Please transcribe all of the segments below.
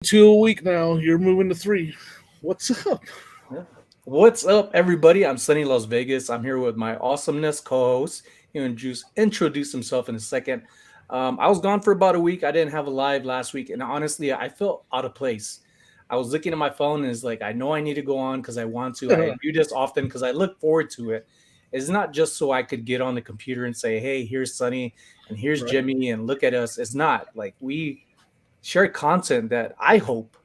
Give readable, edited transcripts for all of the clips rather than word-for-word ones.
Two a week now. You're moving to three. What's up? Yeah. What's up, everybody? I'm SonnyLasVegas. I'm here with my awesomeness co-host. He'll introduce himself in a second. I was gone for about a week. I didn't have a live last week, and honestly, I felt out of place. I was looking at my phone, and it's like I know I need to go on because I want to. I do this often because I look forward to it. It's not just so I could get on the computer and say, "Hey, here's Sonny, and here's Right. Jimmy, and look at us." It's not like we share content that I hope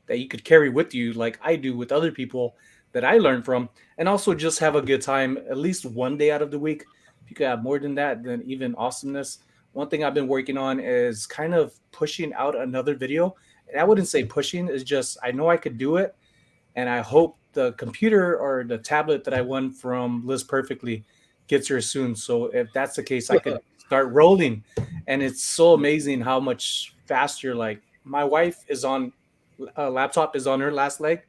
that you could carry with you like I do with other people that I learn from, and also just have a good time at least one day out of the week. If you could have more than that, then even awesomeness. One thing I've been working on is kind of pushing out another video. And I wouldn't say pushing, it's just I know I could do it. And I hope the computer or the tablet that I won from Liz Perfectly gets here soon. So if that's the case, I could start rolling. And it's so amazing how much faster, like my wife is on a laptop is on her last leg.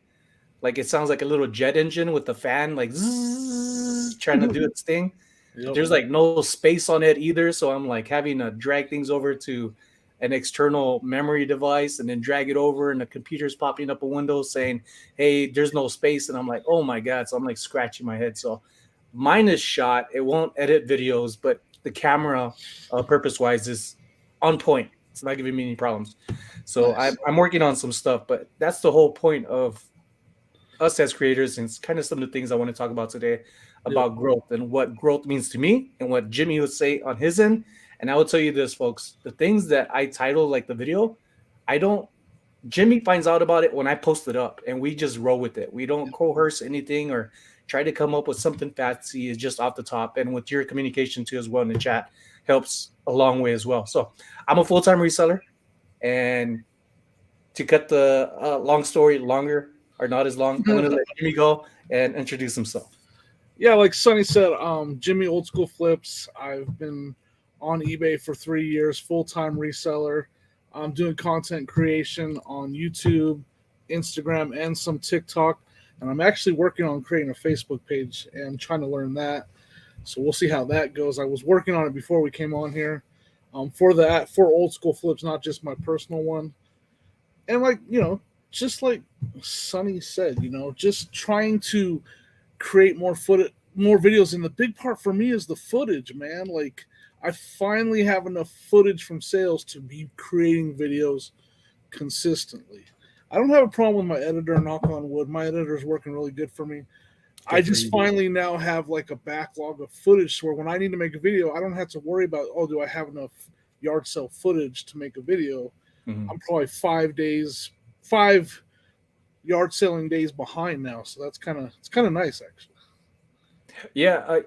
Like it sounds like a little jet engine with the fan like zzz, trying to do its thing. But Yep. there's like no space on it either. So I'm like having to drag things over to an external memory device and then drag it over and the computer's popping up a window saying, hey, there's no space. And I'm like, oh my God. So I'm like scratching my head. So mine is shot. It won't edit videos, but the camera purpose wise is on point. It's not giving me any problems. So Nice. I'm working on some stuff, but that's the whole point of us as creators, and it's kind of some of the things I want to talk about today Yep. about growth and what growth means to me and what Jimmy would say on his end. And I will tell you this, folks, the things that I title like the video, I don't Jimmy finds out about it when I post it up and we just roll with it. We don't coerce anything or try to come up with something fancy. It's just off the top. And with your communication too as well in the chat helps a long way as well. So I'm a full-time reseller, and to cut the long story longer or not as long, I'm gonna let Jimmy go and introduce himself. Yeah, like Sonny said, Jimmy Old School Flips. I've been on eBay for 3 years, full time reseller. I'm doing content creation on YouTube, Instagram, and some TikTok. And I'm actually working on creating a Facebook page and trying to learn that. So we'll see how that goes. I was working on it before we came on here. For Old School Flips, not just my personal one. And just like Sonny said, just trying to create more videos. And the big part for me is the footage, man. Like I finally have enough footage from sales to be creating videos consistently. I don't have a problem with my editor, knock on wood. My editor is working really good for me. I Good for just you, dude. finally now have like a backlog of footage where when I need to make a video, I don't have to worry about, oh, do I have enough yard sale footage to make a video? Mhm. I'm probably 5 days, 5 yard selling days behind now. So it's kind of nice actually. Yeah,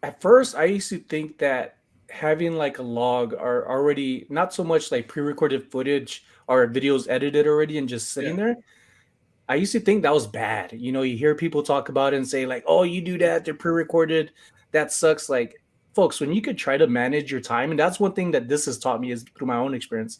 at first I used to think that having like a log or already not so much like pre-recorded footage or videos edited already and just Yeah. sitting there. I used to think that was bad. You know, you hear people talk about it and say like, "Oh, you do that, they're pre-recorded. That sucks." Like, folks, when you could try to manage your time, and that's one thing that this has taught me is through my own experience.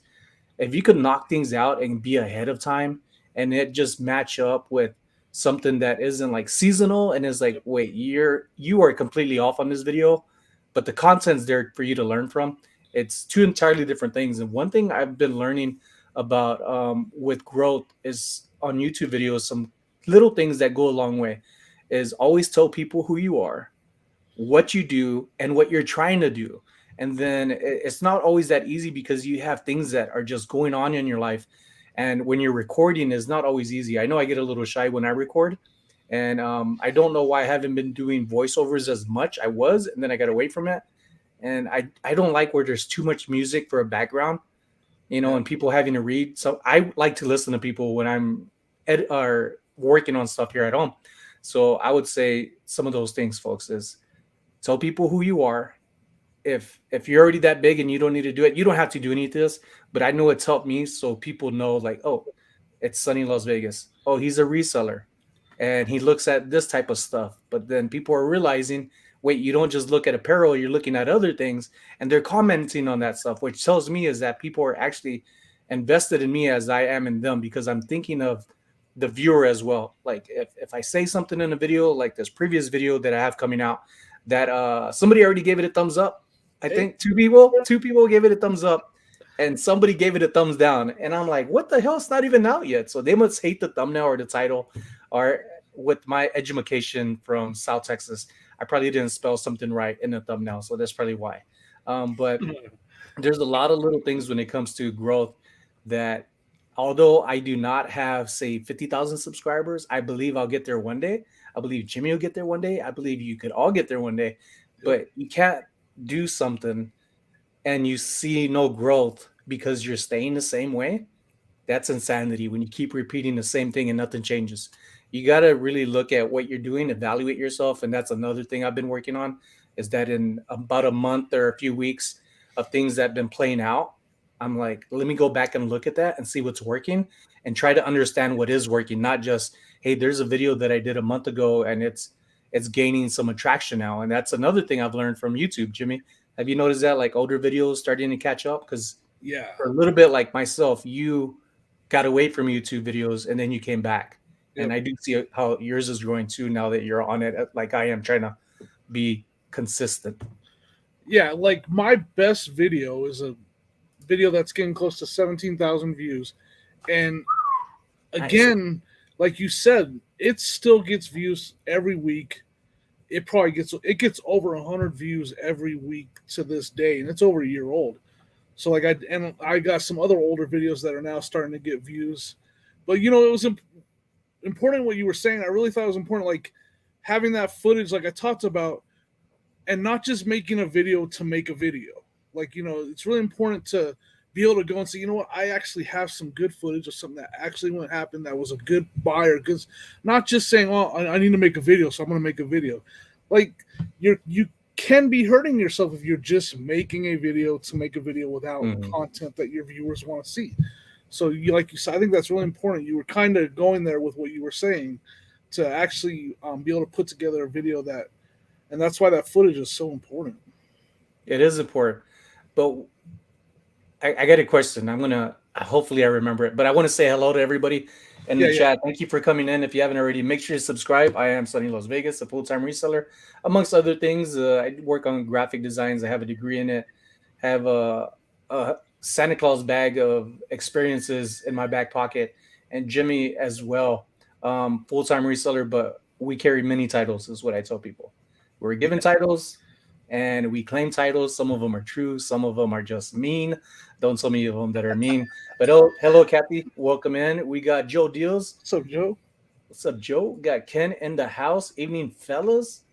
If you could knock things out and be ahead of time and it just match up with something that isn't like seasonal and is like, wait, you are completely off on this video, but the content's there for you to learn from. It's two entirely different things. And one thing I've been learning about with growth is on YouTube videos, some little things that go a long way is always tell people who you are, what you do, and what you're trying to do. And then it's not always that easy because you have things that are just going on in your life. And when you're recording is not always easy. I know I get a little shy when I record, and I don't know why I haven't been doing voiceovers as much. I was, and then I got away from it. And I don't like where there's too much music for a background, Yeah. and people having to read. So I like to listen to people when I'm or working on stuff here at home. So I would say some of those things, folks, is tell people who you are. If you're already that big and you don't need to do it, you don't have to do any of this. But I know it's helped me, so people know like, oh, it's Sunny Las Vegas. Oh, he's a reseller, and he looks at this type of stuff. But then people are realizing, wait, you don't just look at apparel, you're looking at other things, and they're commenting on that stuff, which tells me is that people are actually invested in me as I am in them because I'm thinking of the viewer as well. Like if I say something in a video, like this previous video that I have coming out, that somebody already gave it a thumbs up. I Hey. think two people gave it a thumbs up. and somebody gave it a thumbs down, and I'm like, what the hell? It's not even out yet. So they must hate the thumbnail or the title, or with my education from South Texas, I probably didn't spell something right in the thumbnail, so that's probably why. But there's a lot of little things when it comes to growth that, although I do not have, say, 50,000 subscribers, I believe I'll get there one day. I believe Jimmy will get there one day. I believe you could all get there one day. Yep. But you can't do something and you see no growth because you're staying the same way. That's insanity when you keep repeating the same thing and nothing changes. You got to really look at what you're doing, evaluate yourself. And that's another thing I've been working on, is that in about a month or a few weeks of things that have been playing out, I'm like, let me go back and look at that and see what's working and try to understand what is working, not just, hey, there's a video that I did a month ago and it's gaining some attraction now. And that's another thing I've learned from YouTube, Jimmy. Have you noticed that, like, older videos starting to catch up? Because Yeah. for a little bit, like myself, you got away from YouTube videos and then you came back. And Yep. I do see how yours is growing too now that you're on it, like I am, trying to be consistent. Yeah. Like my best video is a video that's getting close to 17,000 views. And Nice. again, like you said, it still gets views every week. It gets over 100 views every week to this day, and it's over a year old. So like I got some other older videos that are now starting to get views. But it was important what you were saying. I really thought it was important, like having that footage, like I talked about, and not just making a video to make a video. Like it's really important to be able to go and say, you know what, I actually have some good footage of something that actually went happen. That was a good buy or good. Not just saying, oh, I need to make a video, so I'm going to make a video. Like you can be hurting yourself if you're just making a video to make a video without Mhm. content that your viewers want to see. So like you said, I think that's really important. You were kind of going there with what you were saying to actually be able to put together a video that, and that's why that footage is so important. It is important. But I got a question. I'm gonna, hopefully I remember it, but I want to say hello to everybody in Yeah, the yeah, chat. Thank you for coming in. If you haven't already, make sure to subscribe. I am SonnyLasVegas, a full-time reseller, amongst other things. I work on graphic designs. I have a degree in it. Have a Santa Claus bag of experiences in my back pocket, and Jimmy as well, full-time reseller. But we carry many titles, is what I tell people. We're given yeah. titles and we claim titles. Some of them are true, some of them are just mean. Don't so many of them that are mean. But oh, hello, Kathy. Welcome in. We got Joe Deals. So Joe, What's up, Joe? Got Ken in the house. Evening, fellas.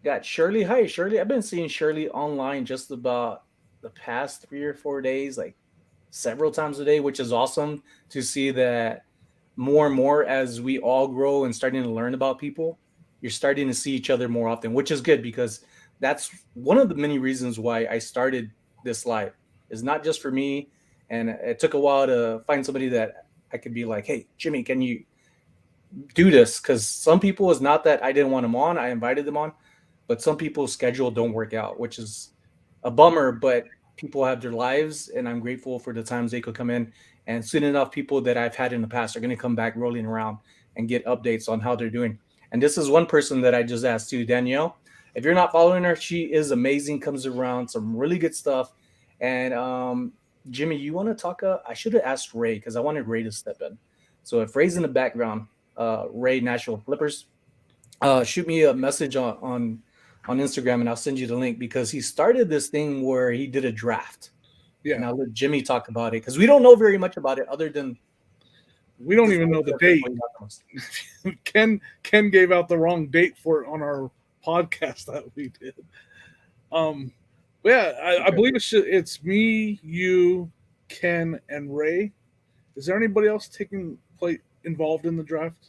Got Shirley. Hi, Shirley. I've been seeing Shirley online just about the past 3 or 4 days, like several times a day, which is awesome to see that more and more as we all grow and starting to learn about people. You're starting to see each other more often, which is good because that's one of the many reasons why I started this live. Is not just for me, and it took a while to find somebody that I could be like, "Hey, Jimmy, can you do this?" Because some people, is not that I didn't want them on, I invited them on, but some people's schedule don't work out, which is a bummer. But people have their lives, and I'm grateful for the times they could come in. And soon enough, people that I've had in the past are going to come back rolling around and get updates on how they're doing. And this is one person that I just asked too, Danielle. If you're not following her, she is amazing, comes around some really good stuff. And Jimmy, you want to talk? I should have asked Ray because I wanted Ray to step in. So if Ray's in the background, Ray National Flippers, shoot me a message on Instagram and I'll send you the link, because he started this thing where he did a draft. And yeah. I'll let Jimmy talk about it because we don't know very much about it other than We don't this even little know bit the of date. info he got from us. Ken gave out the wrong date for it on our podcast that we did. Um, but yeah, I Okay. believe it's me, you, Ken, and Ray. Is there anybody else taking play involved in the draft?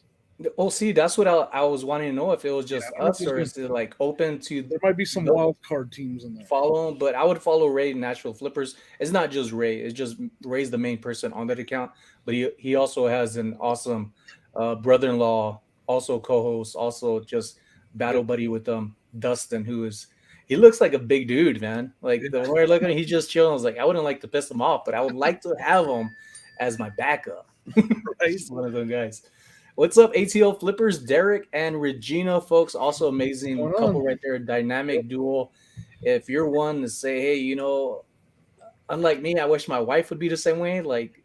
Oh, see, that's what I was wanting to know, if it was Yeah, just I don't know if us there's or been. is it like open to There might be some the wild card teams in there. follow him. But I would follow Ray Natural Flippers. It's not just Ray, it's just Ray's the main person on that account. But he also has an awesome brother-in-law, also co-host, also just Yep. battle buddy with Dustin, who is, he looks like a big dude, man. Like the way I look at him, he's just chilling. I was like, I wouldn't like to piss him off, but I would like to have him as my backup. Right. Just one of those guys. What's up, ATL Flippers? Derek and Regina, folks. Also What's amazing going couple on? right there, dynamic duo. If you're one to say, hey, unlike me, I wish my wife would be the same way. Like,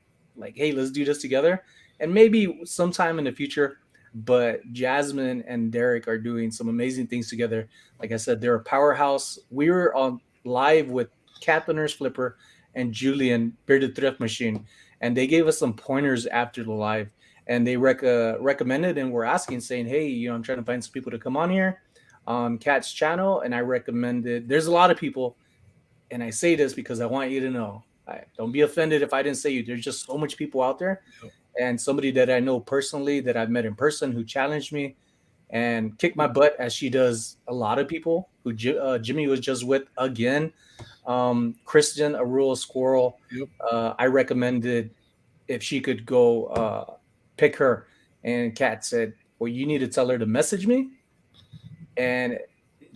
hey, let's do this together, and maybe sometime in the future. But Jasmine and Derek are doing some amazing things together. Like I said, they're a powerhouse. We were on live with Cat the Nurse Flipper and Julian Bearded Thrift Machine, and they gave us some pointers after the live, and they recommended and were asking, saying, "Hey, I'm trying to find some people to come on here on Cat's channel," and I recommended. There's a lot of people, and I say this because I want you to know. Don't be offended if I didn't say you. There's just so much people out there, Yep. and somebody that I know personally that I've met in person who challenged me and kicked my butt as she does a lot of people who Jimmy was just with again. Kristen, a rural squirrel. Yep. I recommended if she could go pick her, and Kat said, "Well, you need to tell her to message me." And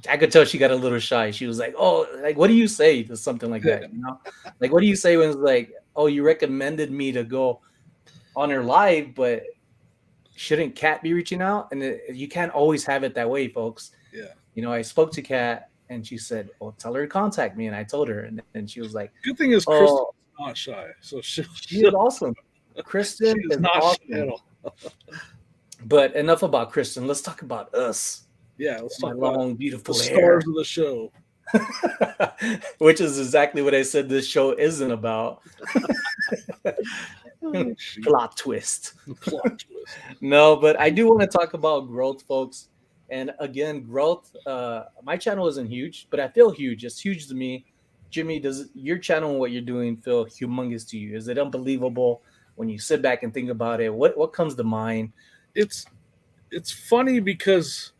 I could tell she got a little shy. She was like, "Oh, like what do you say to something like that? Like what do you say when it's like, oh, you recommended me to go on her live, but shouldn't Kat be reaching out?" And you can't always have it that way, folks. Yeah. I spoke to Kat and she said, "Oh, tell her to contact me," and I told her, and then she was like, Good thing is Kristen's "Oh, not shy, so she is awesome. she Kristen is is not shy at awesome." all. But enough about Kristen. Let's talk about us. Yeah, let's My talk about long, the beautiful hair. stars of the show. Which is exactly what I said this show isn't about. Oh, shoot. Plot twist. Plot twist. No, but I do want to talk about growth, folks. And again, growth. My channel isn't huge, but I feel huge. It's huge to me. Jimmy, does your channel and what you're doing feel humongous to you? Is it unbelievable when you sit back and think about it? What comes to mind? It's funny because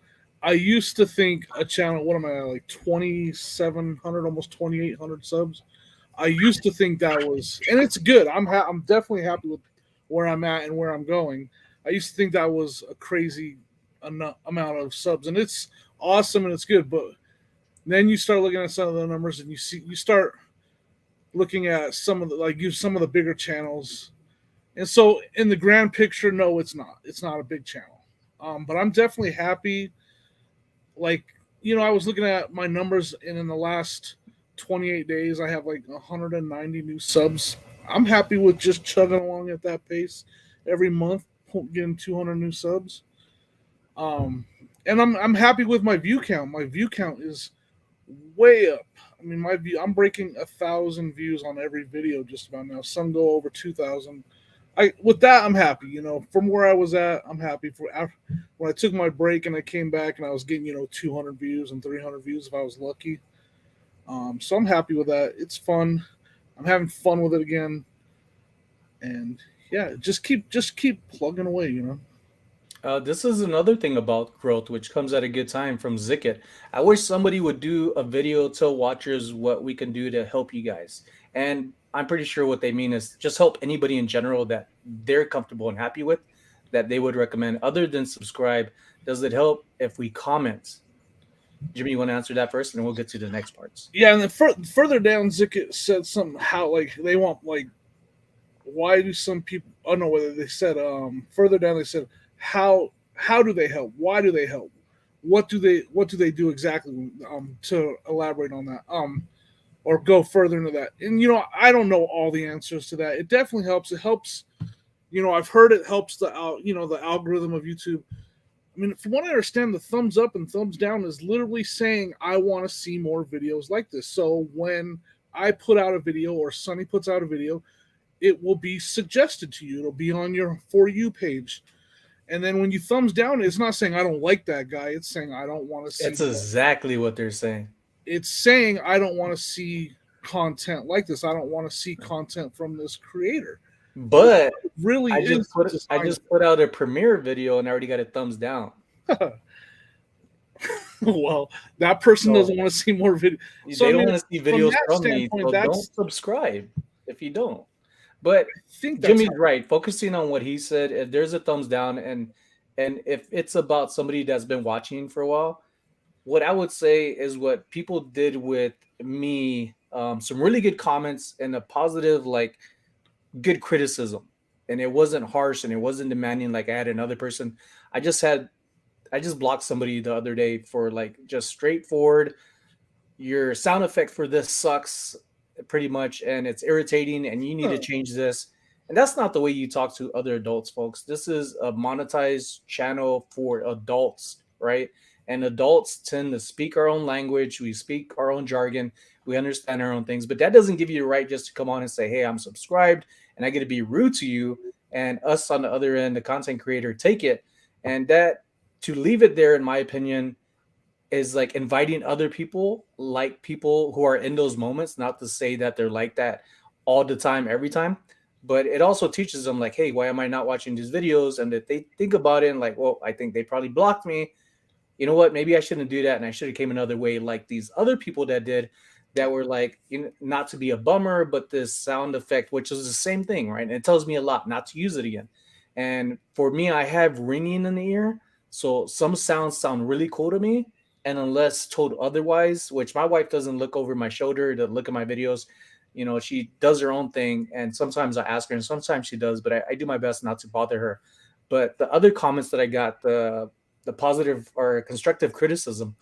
I used to think a channel. What am I like 2,700, almost 2,800 subs? I used to think that was, and it's good. I'm definitely happy with where I'm at and where I'm going. I used to think that was a crazy amount of subs, and it's awesome and it's good. But then you start looking at some of the numbers, and you start looking at some of the some of the bigger channels. And so in the grand picture, no, it's not. It's not a big channel. But I'm definitely happy. Like, I was looking at my numbers, and in the last 28 days, I have like 190 new subs. I'm happy with just chugging along at that pace every month, getting 200 new subs. Um, and I'm happy with my view count. My view count is way up. I mean, I'm breaking 1,000 views on every video just about now. Some go over 2,000. With that, I'm happy. From where I was at, I'm happy. When I took my break and I came back and I was getting 200 views and 300 views if I was lucky. So I'm happy with that. It's fun. I'm having fun with it again, and yeah, just keep plugging away. This is another thing about growth, which comes at a good time from Zicket. I wish somebody would do a video, tell watchers what we can do to help you guys. And I'm pretty sure what they mean is just help anybody in general that they're comfortable and happy with, that they would recommend. Other than subscribe, does it help if we comment? Jimmy, you want to answer that first, and then we'll get to the next parts. Yeah, and then further down, Zicket said something how like they want like why do some people? Oh no, whether they said further down they said how do they help? Why do they help? What do they do exactly? To elaborate on that. Or go further into that. And I don't know all the answers to that. It definitely helps. It helps. I've heard it helps the algorithm of YouTube. I mean, from what I understand, the thumbs up and thumbs down is literally saying I want to see more videos like this. So when I put out a video or Sonny puts out a video, it will be suggested to you. It'll be on your For You page. And then when you thumbs down, it's not saying I don't like that guy. It's saying I don't want to see. It's exactly what they're saying. It's saying I don't want to see content like this. I don't want to see content from this creator. But It really I is. just put out a premiere video and I already got a thumbs down. Well, that person So doesn't want to see more videos. they don't want to see videos from me, standpoint, so don't subscribe if you don't. But I think that's Jimmy's right. Focusing on what he said, if there's a thumbs down, and if it's about somebody that's been watching for a while, what I would say is what people did with me. Some really good comments and a positive, like good criticism, and it wasn't harsh and it wasn't demanding like I had another person. I just blocked somebody the other day for like just straightforward. Your sound effect for this sucks. pretty much, and it's irritating, and you need to Huh. change this. And that's not the way you talk to other adults, folks. This is a monetized channel for adults, right? And adults tend to speak our own language, we speak our own jargon, we understand our own things, but that doesn't give you the right just to come on and say, hey, I'm subscribed and I get to be rude to you. And us on the other end, the content creator, take it. And that, to leave it there, in my opinion, is like inviting other people, like people who are in those moments, not to say that they're like that all the time, every time, but it also teaches them like, hey, why am I not watching these videos? And that they think about it and like, well, I think they probably blocked me. You know what? Maybe I shouldn't do that, and I should have came another way, like these other people that did, that were like, you know, not to be a bummer, but this sound effect, which is the same thing, right? And it tells me a lot not to use it again. And for me, I have ringing in the ear, so some sounds sound really cool to me, and unless told otherwise, which my wife doesn't look over my shoulder to look at my videos. You know, she does her own thing, and sometimes I ask her, and sometimes she does, but I do my best not to bother her. But the other comments that I got, the positive or constructive criticism,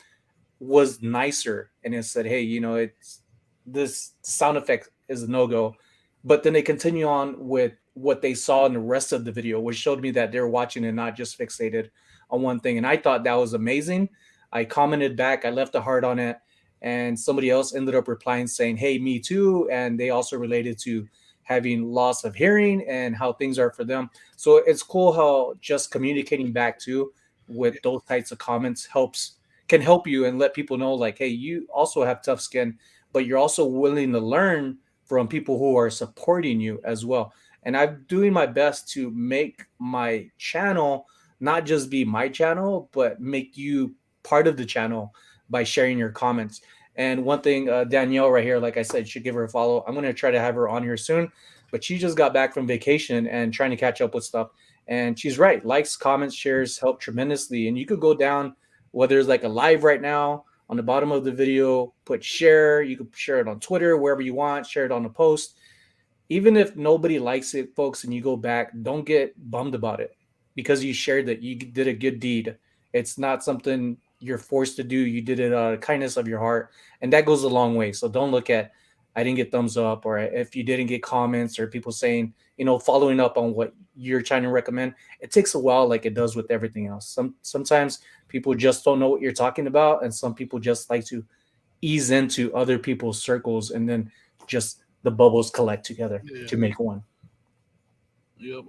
was nicer, and it said, hey, you know, it's, this sound effect is a no-go. But then they continue on with what they saw in the rest of the video, which showed me that they're watching and not just fixated on one thing, and I thought that was amazing. I commented back, I left a heart on it, and somebody else ended up replying saying, hey, me too, and they also related to having loss of hearing and how things are for them. So it's cool how just communicating back too with those types of comments helps, can help you and let people know like, hey, you also have tough skin, but you're also willing to learn from people who are supporting you as well. And I'm doing my best to make my channel not just be my channel, but make you part of the channel by sharing your comments. And one thing, Danielle right here, like I said, should give her a follow. I'm going to try to have her on here soon, but she just got back from vacation and trying to catch up with stuff. And she's right. Likes, comments, shares help tremendously. And you could go down, whether it's like a live right now, on the bottom of the video, put share. You could share it on Twitter, wherever you want, share it on a post. Even if nobody likes it, folks, and you go back, don't get bummed about it because you shared that you did a good deed. It's not something you're forced to do. You did it out of kindness of your heart, and that goes a long way. So don't look at, I didn't get thumbs up, or if you didn't get comments or people saying, you know, following up on what you're trying to recommend. It takes a while, like it does with everything else. Sometimes people just don't know what you're talking about, and some people just like to ease into other people's circles, and then just the bubbles collect together Yeah. to make one. Yep.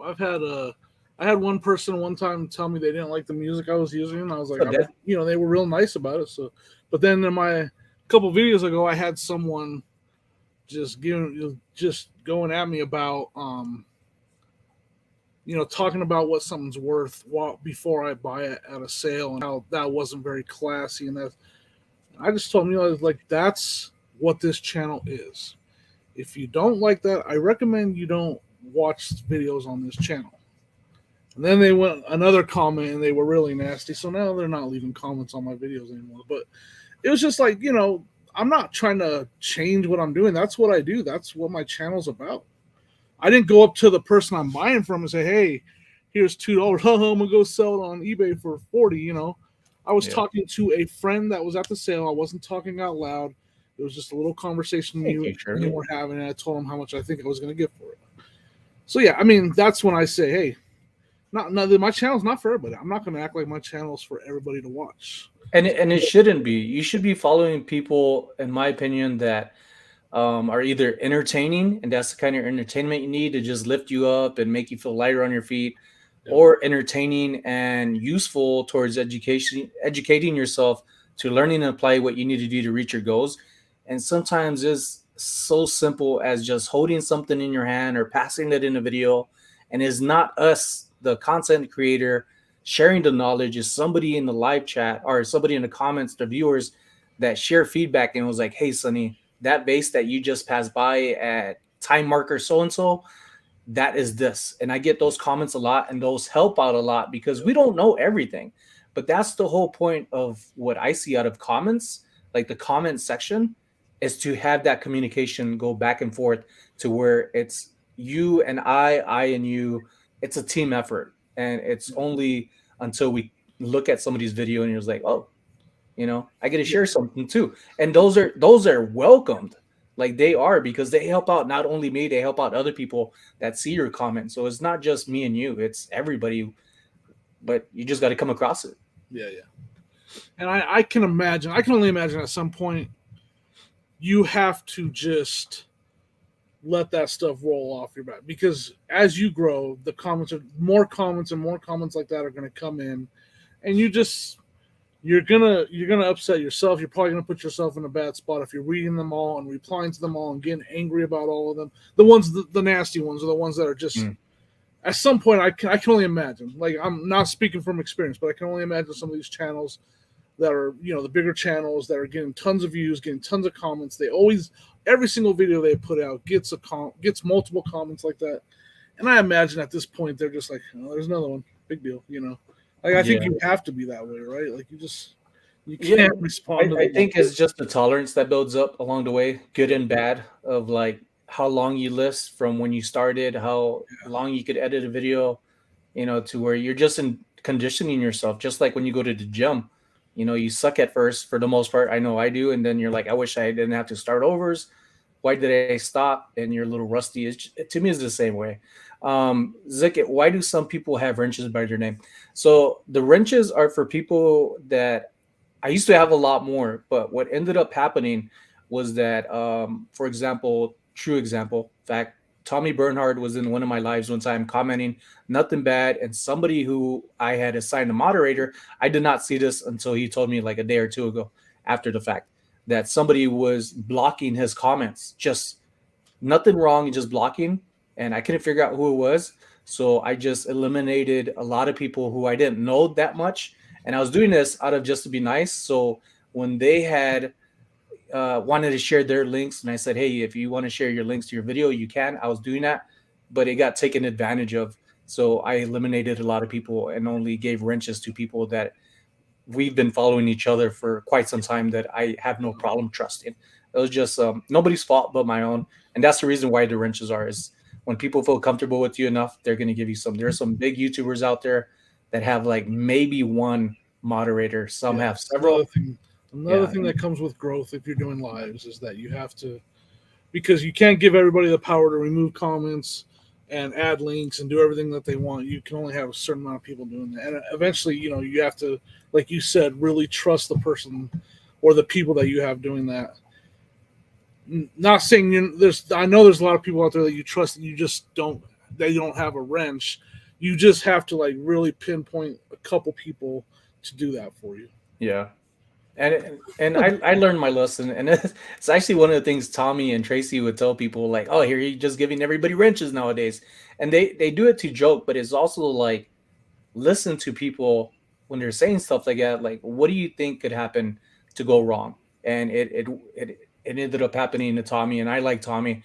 I had one person one time tell me they didn't like the music I was using, and I was like, So that, you know, they were real nice about it. So, but then in my couple videos ago, I had someone just going at me about you know, talking about what something's worth before I buy it at a sale, and how that wasn't very classy. And that, I just told them, you know, like, that's what this channel is. If you don't like that, I recommend you don't watch videos on this channel. And then they went another comment and they were really nasty. So now they're not leaving comments on my videos anymore. But it was just like, you know, I'm not trying to change what I'm doing. That's what I do. That's what my channel's about. I didn't go up to the person I'm buying from and say, hey, here's $2. I'm gonna go sell it on eBay for 40, you know. I was yeah. talking to a friend that was at the sale. I wasn't talking out loud. It was just a little conversation Thank me you, and him Shirley. were having, and I told him how much I think I was gonna get for it. So yeah, I mean, that's when I say, hey, not my channel's not for everybody. I'm not gonna act like my channel's for everybody to watch. And it shouldn't be. You should be following people, in my opinion, that are either entertaining, and that's the kind of entertainment you need to just lift you up and make you feel lighter on your feet, Yep. or entertaining and useful towards education, educating yourself to learning and apply what you need to do to reach your goals. And sometimes it's so simple as just holding something in your hand or passing it in a video, and it's not us, the content creator, sharing the knowledge. Is somebody in the live chat or somebody in the comments, the viewers that share feedback and was like, hey, Sonny, that base that you just passed by at time marker so and so, that is this. And I get those comments a lot, and those help out a lot because we don't know everything. But that's the whole point of what I see out of comments, like the comment section, is to have that communication go back and forth to where it's you and I and you. It's a team effort. And it's only until we look at somebody's video and you're like, oh, you know, I get to Yeah. share something too. And those are welcomed. Like they are, because they help out not only me, they help out other people that see your comment. So it's not just me and you, it's everybody, but you just got to come across it. Yeah, yeah. And I can imagine, I can only imagine at some point you have to just let that stuff roll off your back, because as you grow, the comments are more comments and more comments like that are going to come in, and you're gonna upset yourself. You're probably gonna put yourself in a bad spot if you're reading them all and replying to them all and getting angry about all of them. The ones, the nasty ones, are the ones that are just. Mm. At some point, I can only imagine. Like, I'm not speaking from experience, but I can only imagine some of these channels that are, the bigger channels that are getting tons of views, getting tons of comments. They always, every single video they put out gets multiple comments like that. And I imagine at this point they're just like, oh, there's another one, big deal. Like, I think Yeah. you have to be that way, right? Like, you Yeah. can't respond to I them. think it's just the tolerance that builds up along the way, good and bad, of like how long you list from when you started, how long you could edit a video, to where you're just in conditioning yourself, just like when you go to the gym. You suck at first for the most part. I know I do. And then you're like, I wish I didn't have to start overs. Why did I stop? And you're a little rusty. To me, it's the same way. Zik, why do some people have wrenches by their name? So the wrenches are for people that I used to have a lot more, but what ended up happening was that, for example, true example, fact, Tommy Bernhard was in one of my lives one time commenting nothing bad, and somebody who I had assigned a moderator, I did not see this until he told me like a day or two ago after the fact, that somebody was blocking his comments, just nothing wrong, just blocking, and I couldn't figure out who it was. So I just eliminated a lot of people who I didn't know that much, and I was doing this out of just to be nice. So when they had wanted to share their links, and I said, "Hey, if you want to share your links to your video, you can." I was doing that, but it got taken advantage of. So I eliminated a lot of people and only gave wrenches to people that we've been following each other for quite some time that I have no problem trusting. It was just nobody's fault but my own, and that's the reason why the wrenches are, is when people feel comfortable with you enough, they're going to give you some. There's some big YouTubers out there that have like maybe one moderator. Some Yeah, have another several. thing. Another Yeah, thing that comes with growth if you're doing lives is that you have to, because you can't give everybody the power to remove comments and add links and do everything that they want. You can only have a certain amount of people doing that, and eventually, you have to, like you said, really trust the person or the people that you have doing that. Not saying there's. I know there's a lot of people out there that you trust and you just don't. They don't have a wrench. You just have to like really pinpoint a couple people to do that for you. yeah. And I learned my lesson, and it's actually one of the things Tommy and Tracy would tell people, like, "Oh, here you're just giving everybody wrenches nowadays," and they do it to joke, but it's also like, listen to people when they're saying stuff like that. Like, what do you think could happen to go wrong? And it ended up happening to Tommy, and I like Tommy.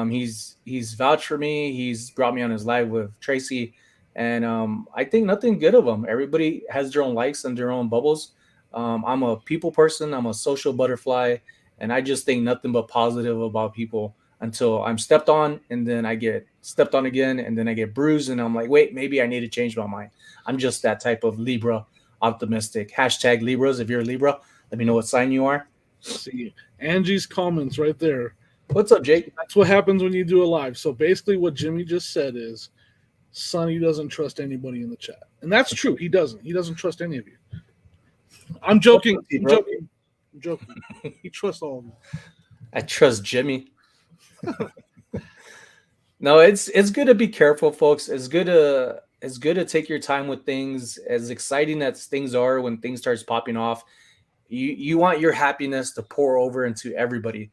He's vouched for me. He's brought me on his live with Tracy, and I think nothing good of him. Everybody has their own likes and their own bubbles. I'm a people person. I'm a social butterfly, and I just think nothing but positive about people until I'm stepped on, and then I get stepped on again, and then I get bruised, and I'm like, wait, maybe I need to change my mind. I'm just that type of Libra, optimistic. Hashtag Libras. If you're a Libra, let me know what sign you are. See, Angie's comments right there. What's up, Jake? That's what happens when you do a live. So basically, what Jimmy just said is, Sonny doesn't trust anybody in the chat, and that's true. He doesn't. He doesn't trust any of you. I'm What's joking. up, T, I'm bro? joking. I'm joking. He trusts all of you. I trust Jimmy. No, it's good to be careful, folks. It's good to take your time with things. As exciting as things are, when things starts popping off, you want your happiness to pour over into everybody.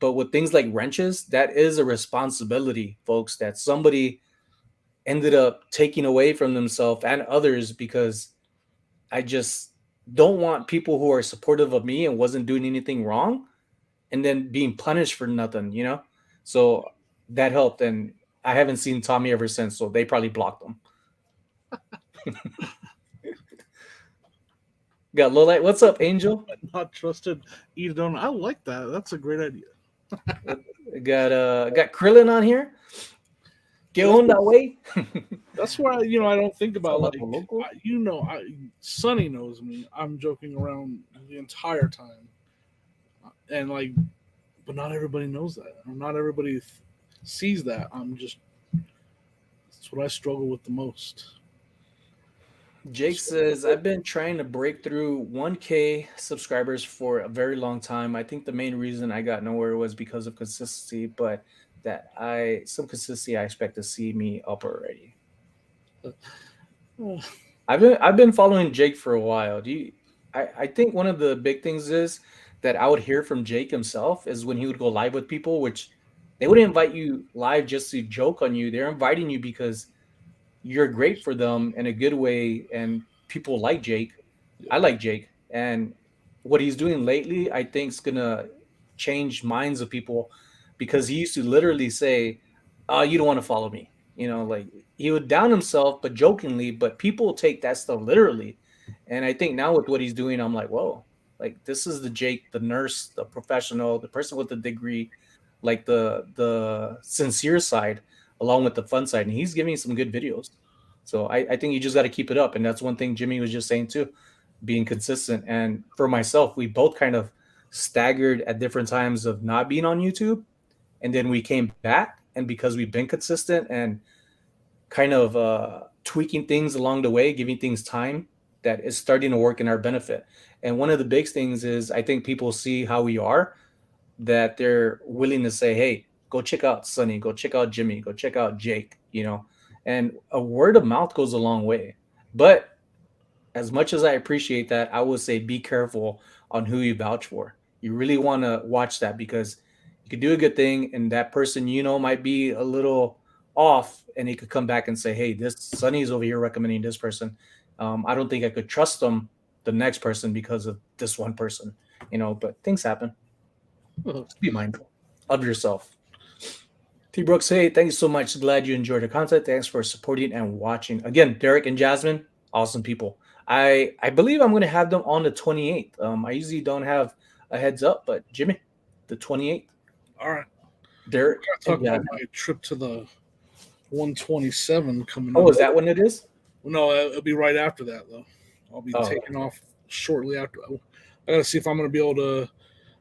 But with things like wrenches, that is a responsibility, folks, that somebody ended up taking away from themselves and others, because I just don't want people who are supportive of me and wasn't doing anything wrong and then being punished for nothing. So that helped, and I haven't seen Tommy ever since. So they probably blocked him. Got Lolite. What's up, Angel? Not trusted. Eat it on. I like that. That's a great idea. Got Krillin on here. Get on that way. That's why I don't think about like Local. Sonny knows me. I'm joking around the entire time, and like but not everybody knows that. Or not everybody sees that. That's what I struggle with the most. Jake says, I've been trying to break through 1K subscribers for a very long time. I think the main reason I got nowhere was because of consistency, but some consistency I expect to see me up already. Oh, I've been following Jake for a while. I think one of the big things is that I would hear from Jake himself is when he would go live with people, which they wouldn't invite you live just to joke on you. They're inviting you because you're great for them in a good way, and people like Jake. yeah. I like Jake, and what he's doing lately, I think, is gonna change minds of people because he used to literally say, you don't want to follow me." Like he would down himself, but jokingly. But people take that stuff literally, and I think now with what he's doing, I'm like, whoa, like this is the Jake, the nurse, the professional, the person with the degree, like the sincere side along with the fun side, and he's giving some good videos. So I think you just got to keep it up, and that's one thing Jimmy was just saying too, being consistent. And for myself, we both kind of staggered at different times of not being on YouTube, and then we came back, and because we've been consistent and kind of tweaking things along the way, giving things time, that is starting to work in our benefit. And one of the big things is I think people see how we are, that they're willing to say, "Hey, go check out Sonny, go check out Jimmy, go check out Jake," and a word of mouth goes a long way. But as much as I appreciate that, I would say be careful on who you vouch for. You really want to watch that because you could do a good thing, and that person might be a little off, and he could come back and say, "Hey, this Sonny's over here recommending this person. I don't think I could trust them, the next person, because of this one person." But things happen. Just be mindful of yourself. T Brooks, hey, thank you so much. Glad you enjoyed the content. Thanks for supporting and watching. Again, Derek and Jasmine, awesome people. I believe I'm going to have them on the 28th. I usually don't have a heads up, but Jimmy, the 28th. All right. Derek Talk and about Jasmine. my trip to the 127 coming Oh, up. is that when it is? No, it'll be right after that though. I'll be taking off shortly after. I gotta see if I'm gonna be able to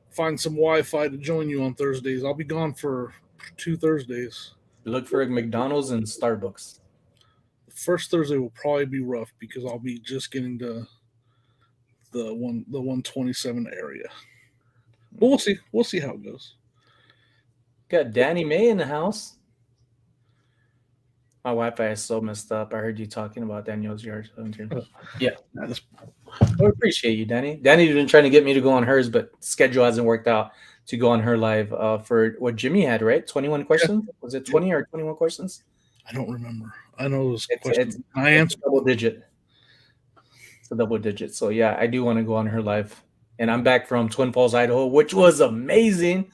find some Wi-Fi to join you on Thursdays. I'll be gone for 2 Thursdays. Look for McDonald's and Starbucks. The first Thursday will probably be rough because I'll be just getting to the 127 area. But we'll see. We'll see how it goes. Got Danny May in the house. My Wi-Fi is so messed up. I heard you talking about Daniel's yard. Yeah. I appreciate you, Danny. Danny's been trying to get me to go on hers, but schedule hasn't worked out to go on her live for what Jimmy had, right? 21 questions? Yeah. Was it 20 or 21 questions? I don't remember. I know it was questions. I answered double digit. It's a double digit. So yeah, I do want to go on her live. And I'm back from Twin Falls, Idaho, which was amazing.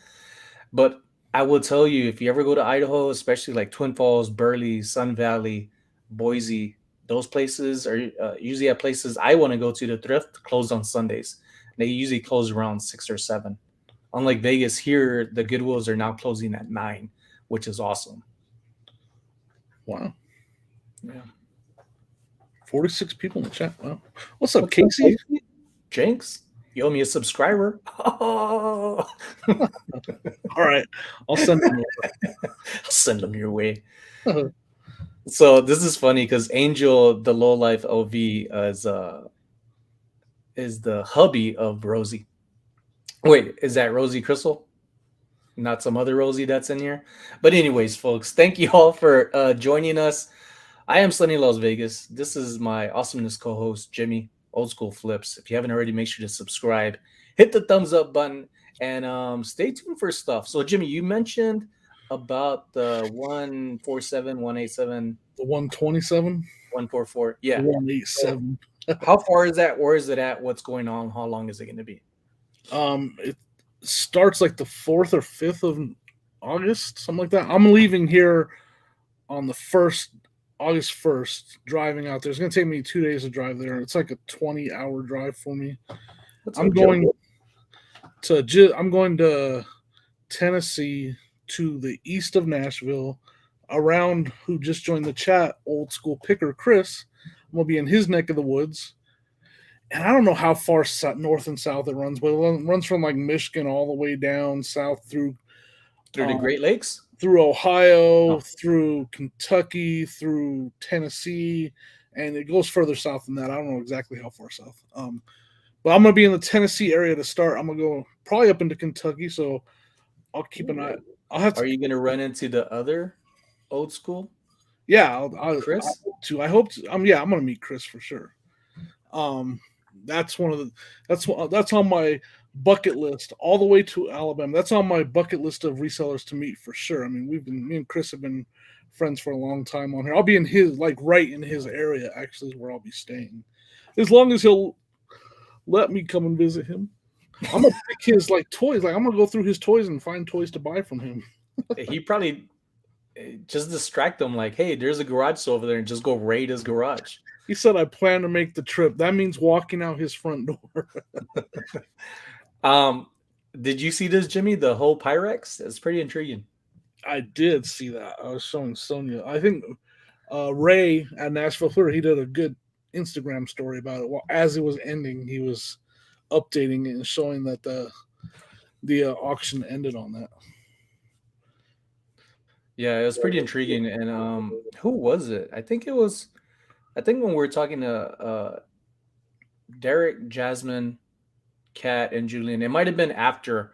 But I will tell you, if you ever go to Idaho, especially like Twin Falls, Burley, Sun Valley, Boise, those places are usually at places I want to go to. The thrift closed on Sundays. They usually close around 6 or 7. Unlike Vegas, here the Goodwills are now closing at 9, which is awesome. Wow. Yeah. 46 people in the chat. Wow. What's up, Casey? Jenks, you owe me a subscriber. Oh. All right. I'll send them over. I'll send them your way. So this is funny because Angel, the low life OV, is the hubby of Rosie. Wait, is that Rosie Crystal? Not some other Rosie that's in here. But anyways, folks, thank you all for joining us. I am SonnyLasVegas. This is my awesomeness co-host, Jimmy, Old School Flips. If you haven't already, make sure to subscribe, hit the thumbs up button, and stay tuned for stuff. So, Jimmy, you mentioned about the 147, 187. The 127? 144. Yeah. 187. How far is that? Where is it at? What's going on? How long is it going to be? It starts like the 4th or 5th of August, something like that. I'm leaving here on the 1st, August 1st, driving out there. It's going to take me 2 days to drive there. It's like a 20-hour drive for me. I'm going to Tennessee, to the east of Nashville, around who just joined the chat, Old School Picker Chris. I'm going to be in his neck of the woods. and I don't know how far north and south it runs, but it runs from like Michigan all the way down south Through the um, Great Lakes? through Ohio, Oh, through Kentucky, through Tennessee, and it goes further south than that. I don't know exactly how far south. But I'm gonna be in the Tennessee area to start. I'm gonna go probably up into Kentucky, so I'll keep an eye. ooh. I'll have to. Are you gonna run into the other old school, Yeah, I Chris? hope to. I hope to. Yeah, I'm gonna meet Chris for sure. Um, that's one of the that's on my bucket list all the way to Alabama. That's on my bucket list of resellers to meet for sure. I mean, me and Chris have been friends for a long time on here. I'll be in his like right in his area actually is where I'll be staying, as long as he'll let me come and visit him. I'm gonna pick his like toys. Like I'm gonna go through his toys and find toys to buy from him. He probably just distract them like, hey, there's a garage over there, and just go raid his garage. He said I plan to make the trip. That means walking out his front door. Um, did you see this, Jimmy? The whole Pyrex? It's pretty intriguing. I did see that. I was showing Sonia. I think Ray at Nashville, Florida, he did a good Instagram story about it. Well, as it was ending, he was updating it and showing that the auction ended on that. Yeah, it was pretty intriguing. And who was it? I think when we were talking to Derek, Jasmine, Kat, and Julian, it might have been after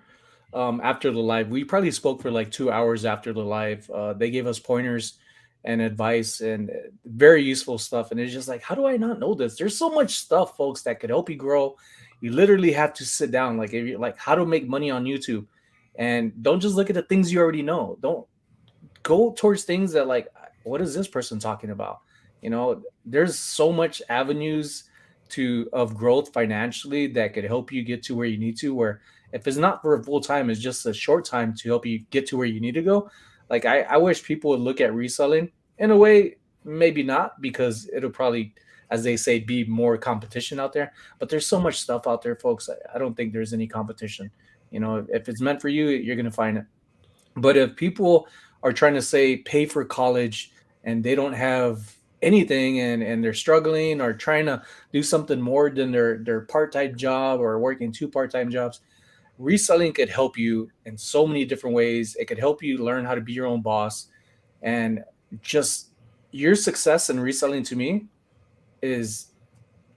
the live. We probably spoke for like 2 hours after the live. They gave us pointers and advice and very useful stuff. And it's just like, how do I not know this? There's so much stuff, folks, that could help you grow. You literally have to sit down, like if you like how to make money on YouTube, and don't just look at the things you already know. Don't go towards things that like, what is this person talking about? There's so much avenues to of growth financially that could help you get to where you need to, where if it's not for a full time, it's just a short time to help you get to where you need to go. Like I wish people would look at reselling in a way, maybe not, because it'll probably, as they say, be more competition out there. But there's so much stuff out there, folks. I don't think there's any competition. If it's meant for you, you're gonna find it. But if people are trying to say pay for college and they don't have anything, and they're struggling or trying to do something more than their part-time job or working two part-time jobs, reselling could help you in so many different ways. It could help you learn how to be your own boss. And just your success in reselling to me is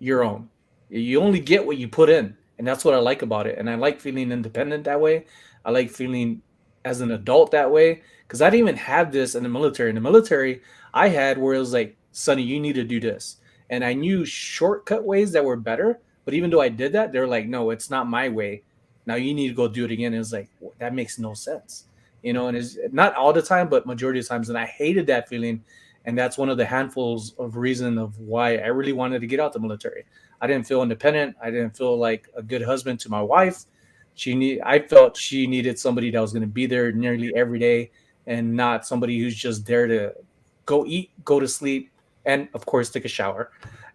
your own. You only get what you put in, and that's what I like about it. And I like feeling independent that way. I like feeling as an adult that way, because I didn't even have this in the military. In the military, I had where it was like, Sonny, you need to do this, and I knew shortcut ways that were better. But even though I did that, they're like, no, it's not my way. Now you need to go do it again. And it's like, that makes no sense, And it's not all the time, but majority of times. And I hated that feeling, and that's one of the handfuls of reason of why I really wanted to get out the military. I didn't feel independent. I didn't feel like a good husband to my wife. I felt she needed somebody that was going to be there nearly every day, and not somebody who's just there to go eat, go to sleep, and of course take a shower,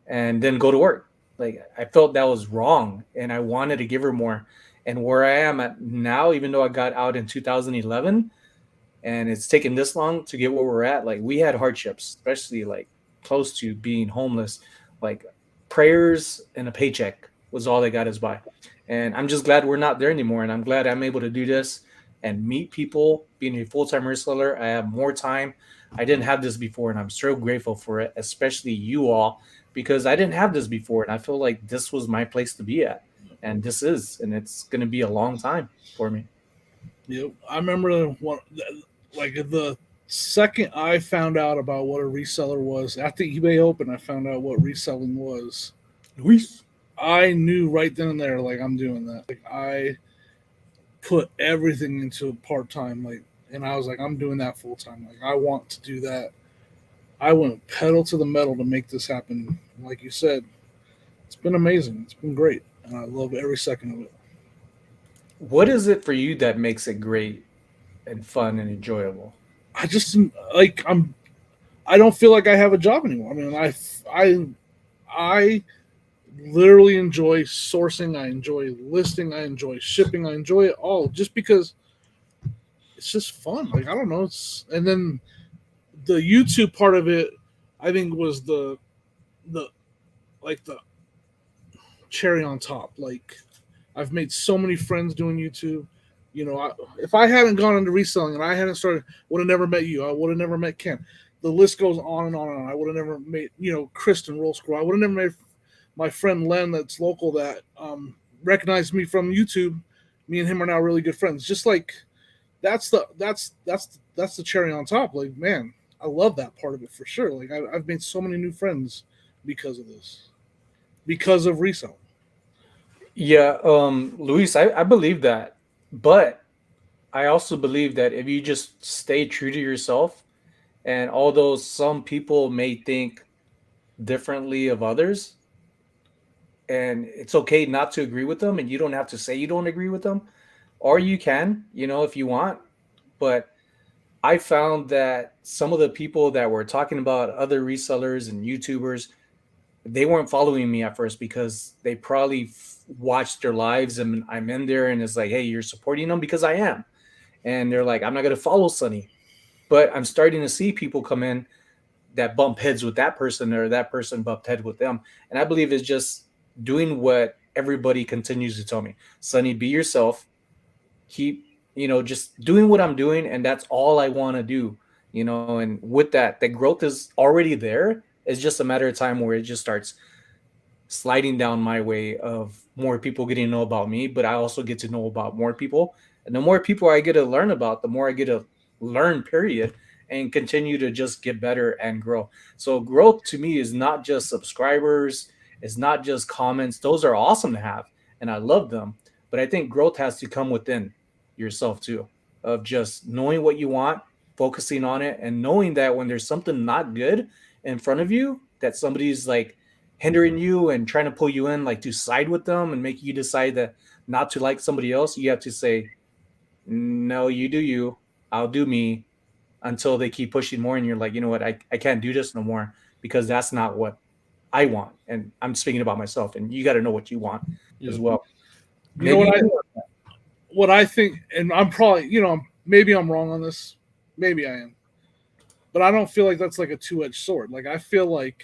and then go to work. Like I felt that was wrong, and I wanted to give her more. And where I am at now, even though I got out in 2011, and it's taken this long to get where we're at, like we had hardships, especially like close to being homeless. Like prayers and a paycheck was all that got us by. And I'm just glad we're not there anymore, and I'm glad I'm able to do this and meet people. Being a full-time reseller, I have more time. I didn't have this before, and I'm so grateful for it, especially you all, because I didn't have this before, and I feel like this was my place to be at, and this is, and it's going to be a long time for me. Yep, I remember like the second I found out about what a reseller was at the eBay Open. I found out what reselling was. Luis. I knew right then and there, like I'm doing that. Like I put everything into part time, like, and I was like, I'm doing that full time. Like I want to do that. I went pedal to the metal to make this happen. Like you said, it's been amazing. It's been great, and I love every second of it. What is it for you that makes it great and fun and enjoyable? I just like I'm. I don't feel like I have a job anymore. I mean, I literally enjoy sourcing. I enjoy listing. I enjoy shipping. I enjoy it all just because it's just fun. Like I don't know. It's and then the YouTube part of it, I think was the like cherry on top. Like I've made so many friends doing YouTube. If I hadn't gone into reselling and I hadn't started, would have never met you. I would have never met Ken. The list goes on and on and on. I would have never made, Kristen Roll Scroll. I would have never made my friend Len, that's local, that recognized me from YouTube. Me and him are now really good friends. Just like that's the cherry on top. Like, man, I love that part of it for sure. Like I've made so many new friends because of this, because of reselling. Yeah, Luis, I believe that, but I also believe that if you just stay true to yourself, and although some people may think differently of others, and it's okay not to agree with them, and you don't have to say you don't agree with them, or you can, if you want. But I found that some of the people that were talking about other resellers and YouTubers, they weren't following me at first because they probably watched their lives, and I'm in there and it's like, hey, you're supporting them because I am. And they're like, I'm not going to follow Sonny. But I'm starting to see people come in that bump heads with that person, or that person bumped head with them. And I believe it's just doing what everybody continues to tell me. Sonny, be yourself. Keep, just doing what I'm doing. And that's all I want to do, and with that, the growth is already there. It's just a matter of time where it just starts sliding down my way of more people getting to know about me, but I also get to know about more people. And the more people I get to learn about, the more I get to learn, period, and continue to just get better and grow. So growth to me is not just subscribers, it's not just comments. Those are awesome to have and I love them. But I think growth has to come within yourself too, of just knowing what you want, focusing on it, and knowing that when there's something not good in front of you, that somebody's like hindering you and trying to pull you in, like to side with them and make you decide that not to like somebody else, you have to say, no, you do you, I'll do me, until they keep pushing more. And you're like, you know what, I can't do this no more because that's not what I want. And I'm speaking about myself, and you got to know what you want Yeah. as well. You know Maybe you do. what I think, and I'm probably, maybe I'm wrong on this, maybe I am, but I don't feel like that's like a two-edged sword. Like I feel like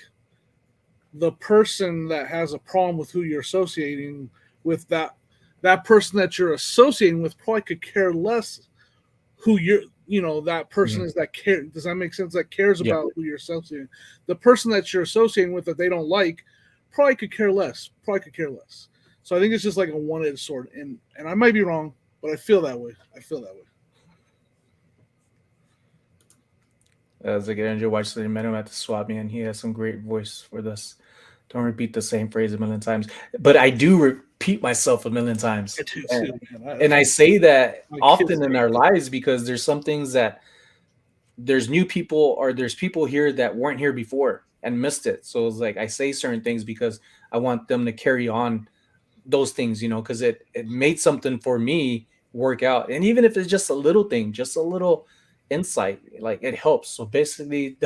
the person that has a problem with who you're associating with, that person that you're associating with probably could care less who you're, that person Mhm. is, that care. Does that make sense? That cares Yeah. about who you're associating. The person that you're associating with that they don't like probably could care less. Probably could care less. So I think it's just like a one-edged sword, and I might be wrong, but I feel that way. I feel that way. As like Andrew Watchley met him at the swap, man. He has some great voice for this. Don't repeat the same phrase a million times. But I do repeat myself a million I times. do And, too, man. and I say that My kids often in our lives because there's some things that there's new people, or there's people here that weren't here before and missed it. So it's like I say certain things because I want them to carry on those things, because it made something for me work out. And even if it's just a little thing, just a little insight, like it helps. So basically,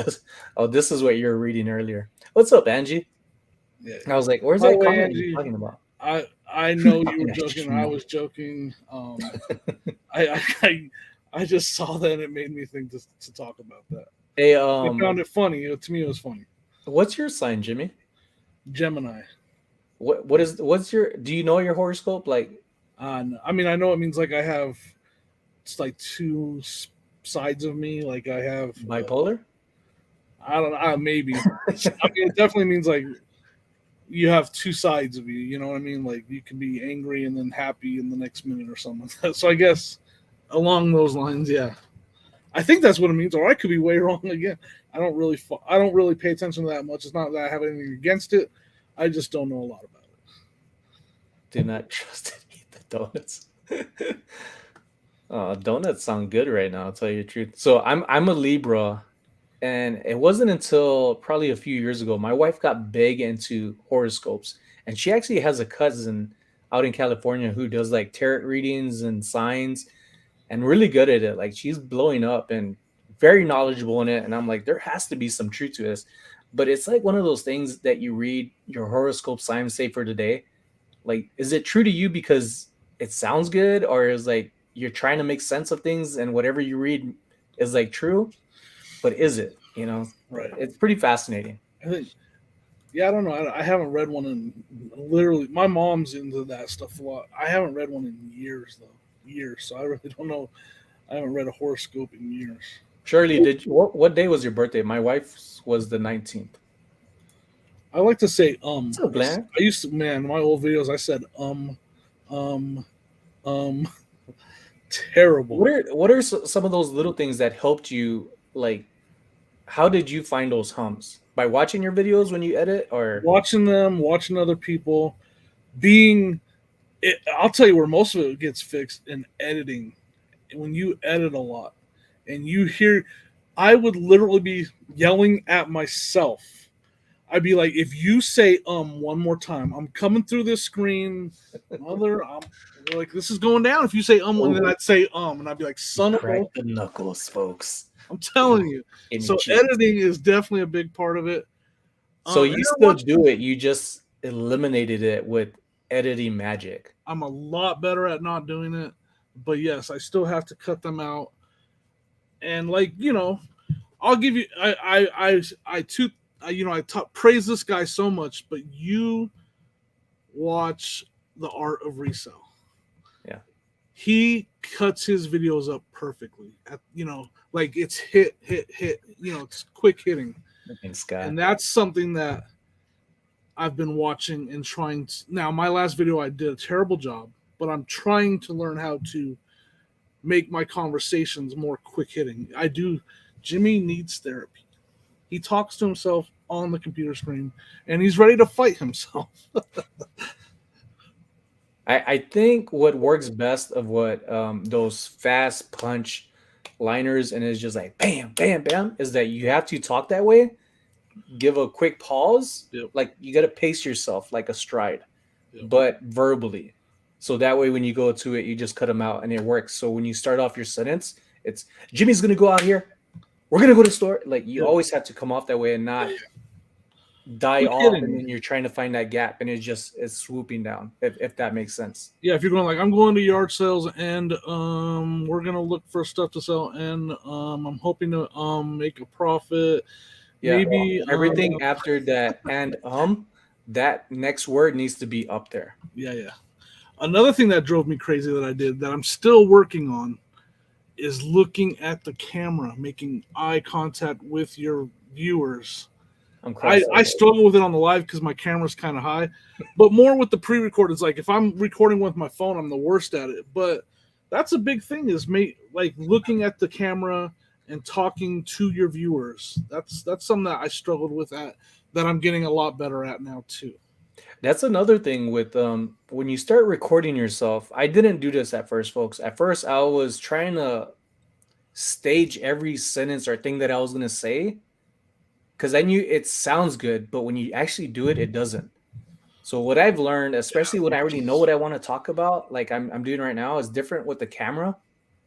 oh, this is what you're reading earlier. What's up, Angie? Yeah. I was like, where's By the that way, comment you're Angie, talking about? I know you were Yeah, joking. you I know. was joking. I just saw that and it made me think to talk about that. Hey, I found it funny. To me, it was funny. what's your sign, Jimmy? Gemini. What's your? Do you know your horoscope? Like I mean, I know it means like I have. It's like two sides of me. Like I have. bipolar? I don't know. Maybe. I mean, it definitely means like you have two sides of you. You know what I mean? Like you can be angry and then happy in the next minute or something like that. So I guess along those lines, yeah. I think that's what it means, or I could be way wrong again. I don't really pay attention to that much. It's not that I have anything against it. I just don't know a lot about it. Do not trust it. Eat the donuts. Donuts sound good right now. I'll tell you the truth. So I'm a Libra, and it wasn't until probably a few years ago my wife got big into horoscopes, and she actually has a cousin out in California who does like tarot readings and signs, and really good at it. Like she's blowing up and very knowledgeable in it. And I'm like, there has to be some truth to this. But it's like one of those things that you read your horoscope sign say for today. Like, is it true to you because it sounds good, or is like you're trying to make sense of things and whatever you read is like true, but is it? Right. It's pretty fascinating. I think Yeah, I don't know. I haven't read one in literally. My mom's into that stuff a lot. I haven't read one in years though, years. So I really don't know. I haven't read a horoscope in years. Shirley, did you, what day was your birthday? My wife's was the 19th. I like to say So bland. I used to, man, my old videos. I said um, um. Terrible. What are some of those little things that helped you? Like, how did you find those hums? By watching your videos when you edit, or Watching them, watching other people, being. I'll tell you where most of it gets fixed in editing. When you edit a lot, and you hear, I would literally be yelling at myself. I'd be like, if you say one more time, I'm coming through this screen, mother. I'm like, this is going down. If you say and then oh, I'd say and I'd be like, you son of a. crack the knuckles, folks, I'm telling you. in your So cheeks. editing is definitely a big part of it. So And you then still watching. do it. You just eliminated it with editing magic. I'm a lot better at not doing it, but yes, I still have to cut them out. And like I'll give you. I too. I praise this guy so much, but you watch the art of resell. Yeah. He cuts his videos up perfectly. Like it's hit, hit, hit. It's quick hitting, Thanks, Scott. and that's something that I've been watching and trying to. Now, my last video, I did a terrible job, but I'm trying to learn how to make my conversations more quick hitting. I do. Jimmy needs therapy. He talks to himself on the computer screen, and he's ready to fight himself. I think what works best of what those fast punch liners and it's just like bam, bam, bam is that you have to talk that way, give a quick pause, Yep. like you got to pace yourself like a stride, Yep. but verbally. So that way, when you go to it, you just cut them out and it works. So when you start off your sentence, it's Jimmy's gonna go out here. We're gonna go to the store. Like you Yep. always have to come off that way and not die Quick off, and hitting. then you're trying to find that gap, and it's swooping down. If that makes sense. Yeah, if you're going like I'm going to yard sales and we're gonna look for stuff to sell and I'm hoping to make a profit. Yeah, Maybe everything after that and that next word needs to be up there. yeah. Another thing that drove me crazy that I did that I'm still working on is looking at the camera, making eye contact with your viewers. I'm I, cross. I struggle with it on the live because my camera's kind of high, but more with the pre-record. It's like if I'm recording with my phone, I'm the worst at it. But that's a big thing is like looking at the camera and talking to your viewers. That's something that I struggled with that I'm getting a lot better at now too. That's another thing with when you start recording yourself. I didn't do this at first, folks. At first, I was trying to stage every sentence or thing that I was gonna say because I knew it sounds good, but when you actually do it, it doesn't. So what I've learned, especially when I already know what I want to talk about, like I'm doing right now, is different with the camera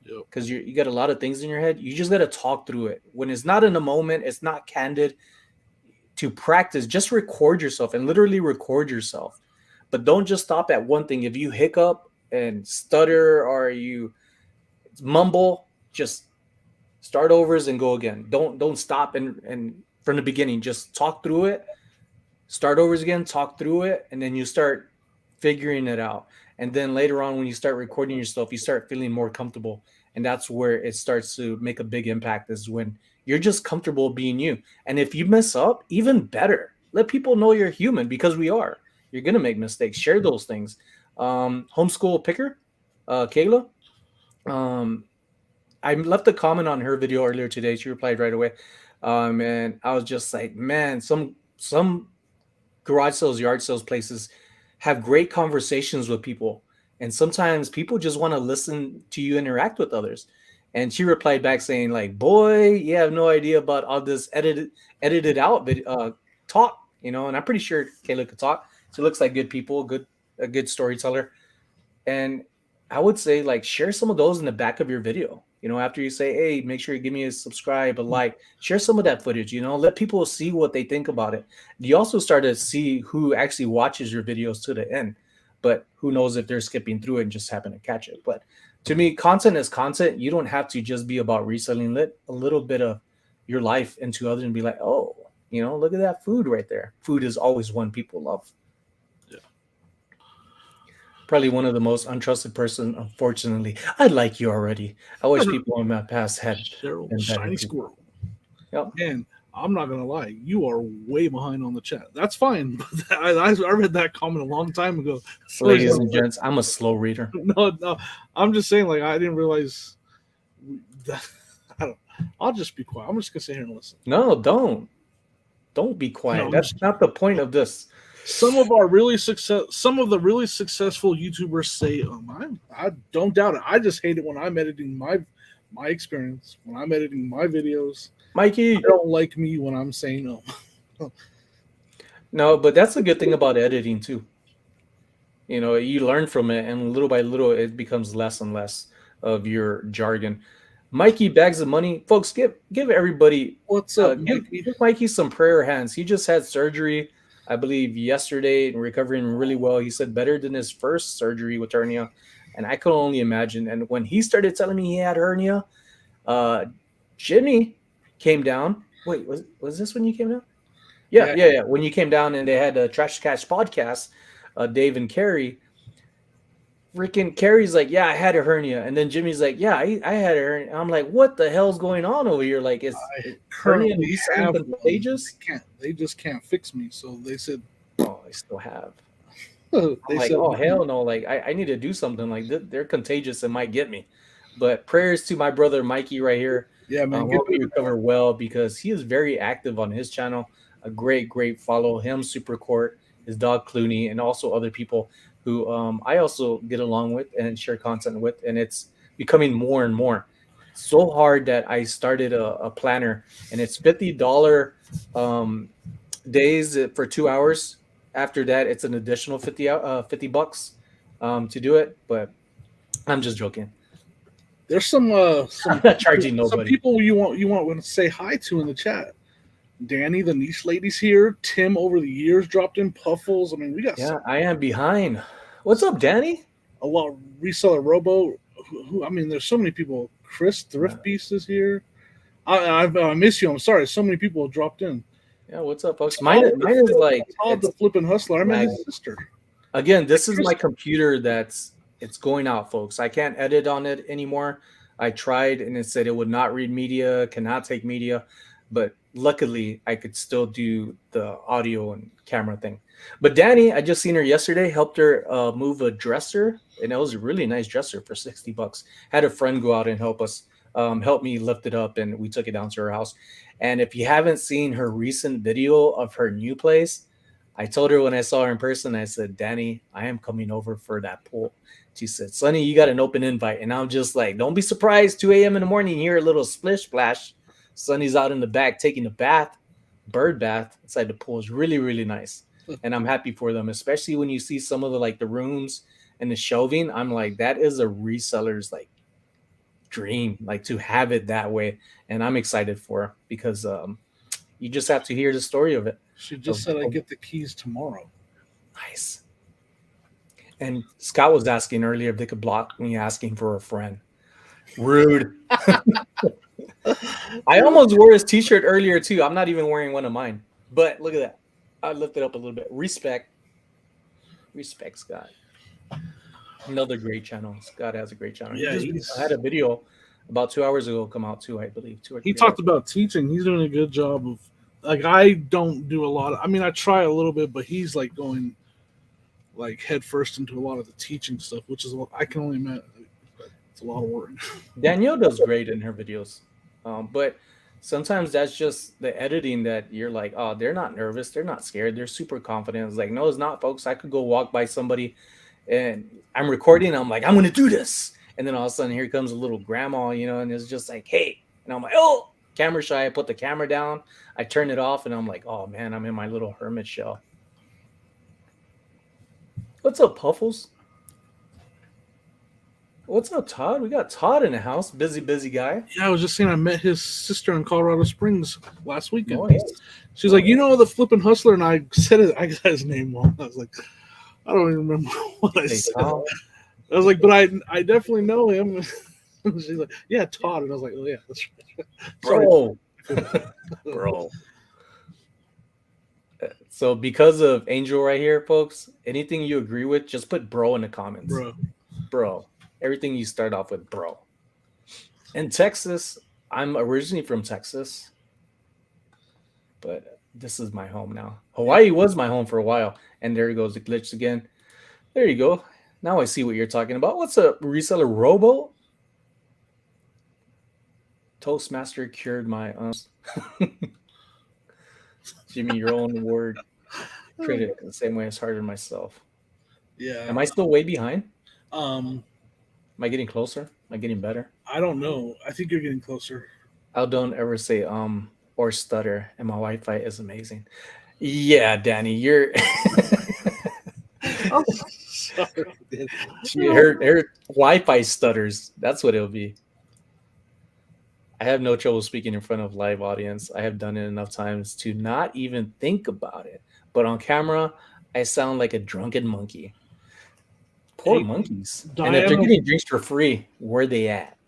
Yep. because you got a lot of things in your head. You just got to talk through it. When it's not in the moment, it's not candid. To practice, just record yourself and literally record yourself. But don't just stop at one thing. If you hiccup and stutter or you mumble, just start overs and go again. Don't stop and from the beginning. Just talk through it. Start overs again, talk through it, and then you start figuring it out. And then later on, when you start recording yourself, you start feeling more comfortable. And that's where it starts to make a big impact, is when you're just comfortable being you. And if you mess up, even better. Let people know you're human because we are. You're going to make mistakes. Share those things. Homeschool picker, Kayla, um, I left a comment on her video earlier today. She replied right away. And I was just like, man, some garage sales, yard sales places have great conversations with people. And sometimes people just want to listen to you interact with others. And she replied back saying, like, boy, you have no idea about all this edited out talk, and I'm pretty sure Kayla could talk. She looks like good people, a good storyteller. And I would say like share some of those in the back of your video. After you say, hey, make sure you give me a subscribe, a like, share some of that footage, let people see what they think about it. You also start to see who actually watches your videos to the end, but who knows if they're skipping through it and just happen to catch it. But to me, content is content. You don't have to just be about reselling. Let a little bit of your life into others and be like, oh, You know, look at that food right there. Food is always one people love. Yeah. Probably one of the most untrusted person, unfortunately. I like you already. I wish people in my past had Cheryl, been better shiny too. squirrel. Yep. And I'm not gonna lie, you are way behind on the chat. That's fine. But I read that comment a long time ago. So Ladies and gents, I'm a slow reader. no, I'm just saying, like, I didn't realize that. I don't. I'll just be quiet. I'm just gonna sit here and listen. No, don't be quiet. No, That's not the point of this. Some of the really successful YouTubers say, I don't doubt it. I just hate it when I'm editing my experience, when I'm editing my videos. Mikey, They don't like me when I'm saying no. no, but that's a good thing about editing too. You know, you learn from it, and little by little, it becomes less and less of your jargon. Mikey bags of money, folks. Give everybody. What's up, Give Mikey? Mikey some prayer hands. He just had surgery, I believe, yesterday, and recovering really well. He said better than his first surgery with hernia, and I could only imagine. And when he started telling me he had hernia, uh, Jimmy came down. Wait, was this when you came down? Yeah. When you came down and they had a Trash Catch podcast, Dave and Carrie. Freaking Carrie's like, yeah, I had a hernia, and then Jimmy's like, yeah, I had a hernia. I'm like, what the hell's going on over here? Like, is hernia contagious? They just can't fix me. So they said, oh, I still have. they I'm like, said, oh hell no! Like, I need to do something. Like, they're contagious and might get me. But prayers to my brother Mikey right here. yeah, man, Hope you recover well, because he is very active on his channel. A great follow. Him, Super Court, his dog Clooney, and also other people who I also get along with and share content with, and it's becoming more and more. So hard that I started a planner, and it's $50 days for 2 hours. After that, it's an additional $50 to do it. But I'm just joking. There's some I'm not charging nobody. Some people you want to say hi to in the chat. Danny, the niche lady's here. Tim, over the years, dropped in. Puffles. I mean, we got. Yeah, I am behind. What's up, Danny? A lot of reseller Robo. I mean, there's so many people. Chris Thrift Beast is here. I miss you. I'm sorry. So many people have dropped in. Yeah, what's up, folks? Mine is like Todd the Flippin' Hustler. I met his sister. Again, this is my computer it's going out, folks. I can't edit on it anymore. I tried and it said it would not read media, cannot take media, but luckily I could still do the audio and camera thing. But Danny, I just seen her yesterday, helped her move a dresser, and it was a really nice dresser for $60. Had a friend go out and help me lift it up, and we took it down to her house. And if you haven't seen her recent video of her new place, I told her when I saw her in person, I said, Danny, I am coming over for that pool. She said, Sonny, you got an open invite. And I'm just like, don't be surprised, 2 a.m. in the morning, you hear a little splish splash. Sonny's out in the back taking a bath, bird bath inside the pool. Is really, really nice. And I'm happy for them, especially when you see some of the rooms and the shelving. I'm like, that is a reseller's dream, to have it that way. And I'm excited for her because you just have to hear the story of it. She just said I get the keys tomorrow. Nice. And Scott was asking earlier if they could block me asking for a friend. Rude. I almost wore his t-shirt earlier too. I'm not even wearing one of mine. But look at that. I lifted up a little bit. Respect, Scott. Another great channel. Scott has a great channel. Yeah, I had a video about 2 hours ago come out too, I believe. He talked about teaching. He's doing a good job of, I don't do a lot. I try a little bit, but he's going head first into a lot of the teaching stuff, which is I can only imagine. It's a lot of work. Danielle does great in her videos, but sometimes that's just the editing that you're like, oh, they're not nervous, they're not scared, they're super confident. It's like, no, it's not, folks. I could go walk by somebody and I'm recording, and I'm like, I'm going to do this. And then all of a sudden here comes a little grandma, and it's just like, hey. And I'm like, oh, camera shy. I put the camera down. I turn it off, and I'm like, oh, man, I'm in my little hermit shell. What's up, Puffles? What's up, Todd? We got Todd in the house. Busy guy. Yeah, I was just saying I met his sister in Colorado Springs last weekend. Nice. She's like, the Flippin' Hustler, and I said it. I got his name wrong. I was like, I don't even remember what I said. I was like, but I definitely know him. She's like, yeah, Todd. And I was like, oh, yeah, that's right. Bro. Bro. So because of Angel right here, folks, anything you agree with, just put bro in the comments. Bro. Bro. Everything you start off with, bro. In Texas, I'm originally from Texas, but this is my home now. Hawaii was my home for a while, and there goes the glitch again. There you go. Now I see what you're talking about. What's a reseller robo? Toastmaster cured my Jimmy, your own word critic, the same way as hard on myself. Yeah. Am I still way behind? Um, Am I getting closer? Am I getting better? I don't know. I think you're getting closer. I don't ever say or stutter, and my Wi-Fi is amazing. Yeah, Danny, you're I'm sorry. her Wi-Fi stutters. That's what it'll be. I have no trouble speaking in front of live audience. I have done it enough times to not even think about it. But on camera, I sound like a drunken monkey. Poor Hey, monkeys. And if they're Diana, getting drinks for free, where they at?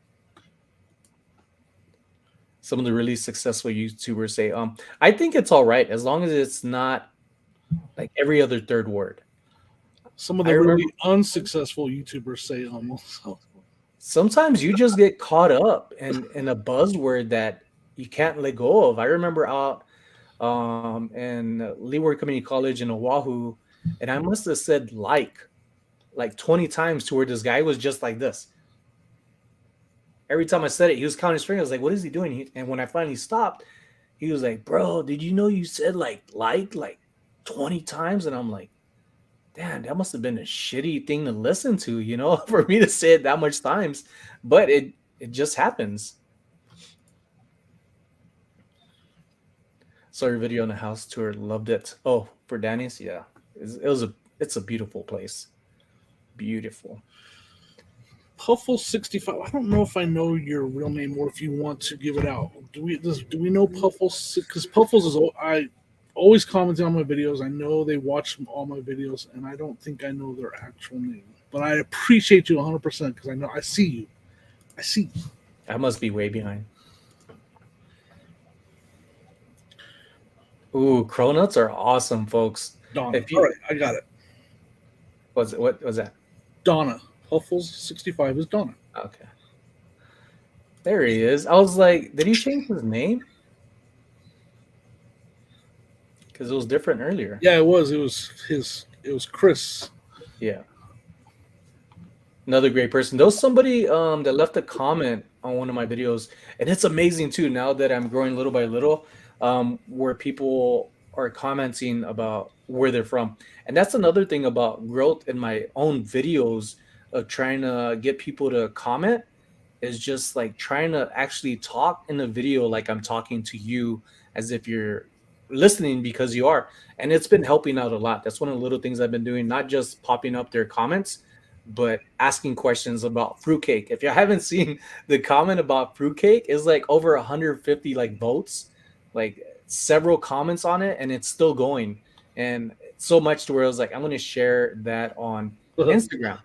Some of the really successful YouTubers say, I think it's all right as long as it's not like every other third word. some of I the remember really unsuccessful YouTubers say almost. sometimes you just get caught up in a buzzword that you can't let go of. I remember out in Leeward Community College in Oahu, and I must have said like 20 times to where this guy was just like this. Every time I said it, he was counting his fingers. I was like, what is he doing? And when I finally stopped, he was like, bro, did you know you said like 20 times? And I'm like, damn, that must have been a shitty thing to listen to, for me to say it that much times. But it just happens. Saw your video on the house tour, loved it. Oh, for Danny's, yeah. It's a beautiful place. Beautiful. Puffle65. I don't know if I know your real name or if you want to give it out. Do we know Puffles? Because Puffles is I always comment on my videos. I know they watch all my videos, and I don't think I know their actual name. But I appreciate you 100% because I know I see you. I see you. I must be way behind. Ooh, cronuts are awesome, folks. Donna. All right, I got it. What was that? Donna. Puffles65 is Donna. Okay. There he is. I was like, did he change his name? Because it was different earlier. Yeah, it was. It was Chris. Yeah. Another great person. There was somebody that left a comment on one of my videos, and it's amazing too. Now that I'm growing little by little, where people are commenting about where they're from, and that's another thing about growth in my own videos of trying to get people to comment is just like trying to actually talk in the video like I'm talking to you as if you're listening because you are. And it's been helping out a lot. That's one of the little things I've been doing, not just popping up their comments, but asking questions about fruitcake. If you haven't seen the comment about fruitcake, is like over 150 like votes, like several comments on it, and it's still going. And so much to where I was like, I'm going to share that on Instagram.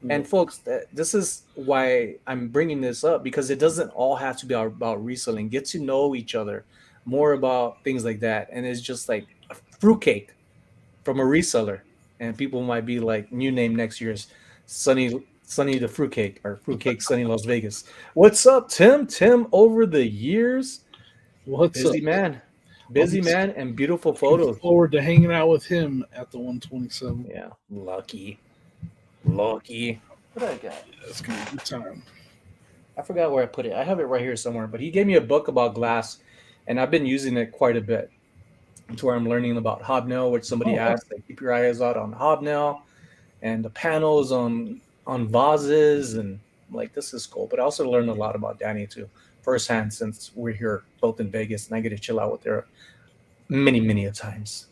And folks, this is why I'm bringing this up, because it doesn't all have to be about reselling. Get to know each other more about things like that. And it's just like a fruitcake from a reseller. And people might be like, new name next year's Sonny the Fruitcake, or Fruitcake Sonny Las Vegas. What's up, Tim? Tim, over the years, What's busy up? man. Busy man and beautiful photos. Forward to hanging out with him at the 127. Yeah, lucky. What I got? It's gonna be a good time. I forgot where I put it. I have it right here somewhere. But he gave me a book about glass, and I've been using it quite a bit. To where I'm learning about hobnail, which somebody asked. Like, keep your eyes out on hobnail and the panels on vases, and like, this is cool. But I also learned a lot about Danny too, firsthand, since we're here both in Vegas and I get to chill out with her many a times.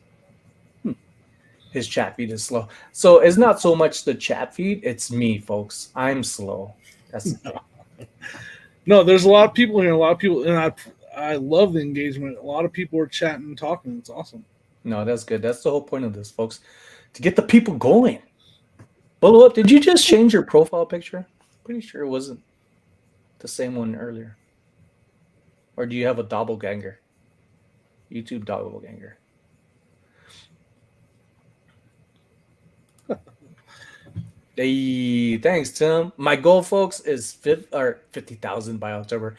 His chat feed is slow. So it's not so much the chat feed, it's me, folks. I'm slow. That's No, there's a lot of people here. A lot of people, and I love the engagement. A lot of people are chatting and talking. It's awesome. No, that's good. That's the whole point of this, folks. To get the people going. Blow up. Did you just change your profile picture? Pretty sure it wasn't the same one earlier. Or do you have a doppelganger? YouTube doppelganger. Hey, thanks, Tim. My goal, folks, is 50,000 by October.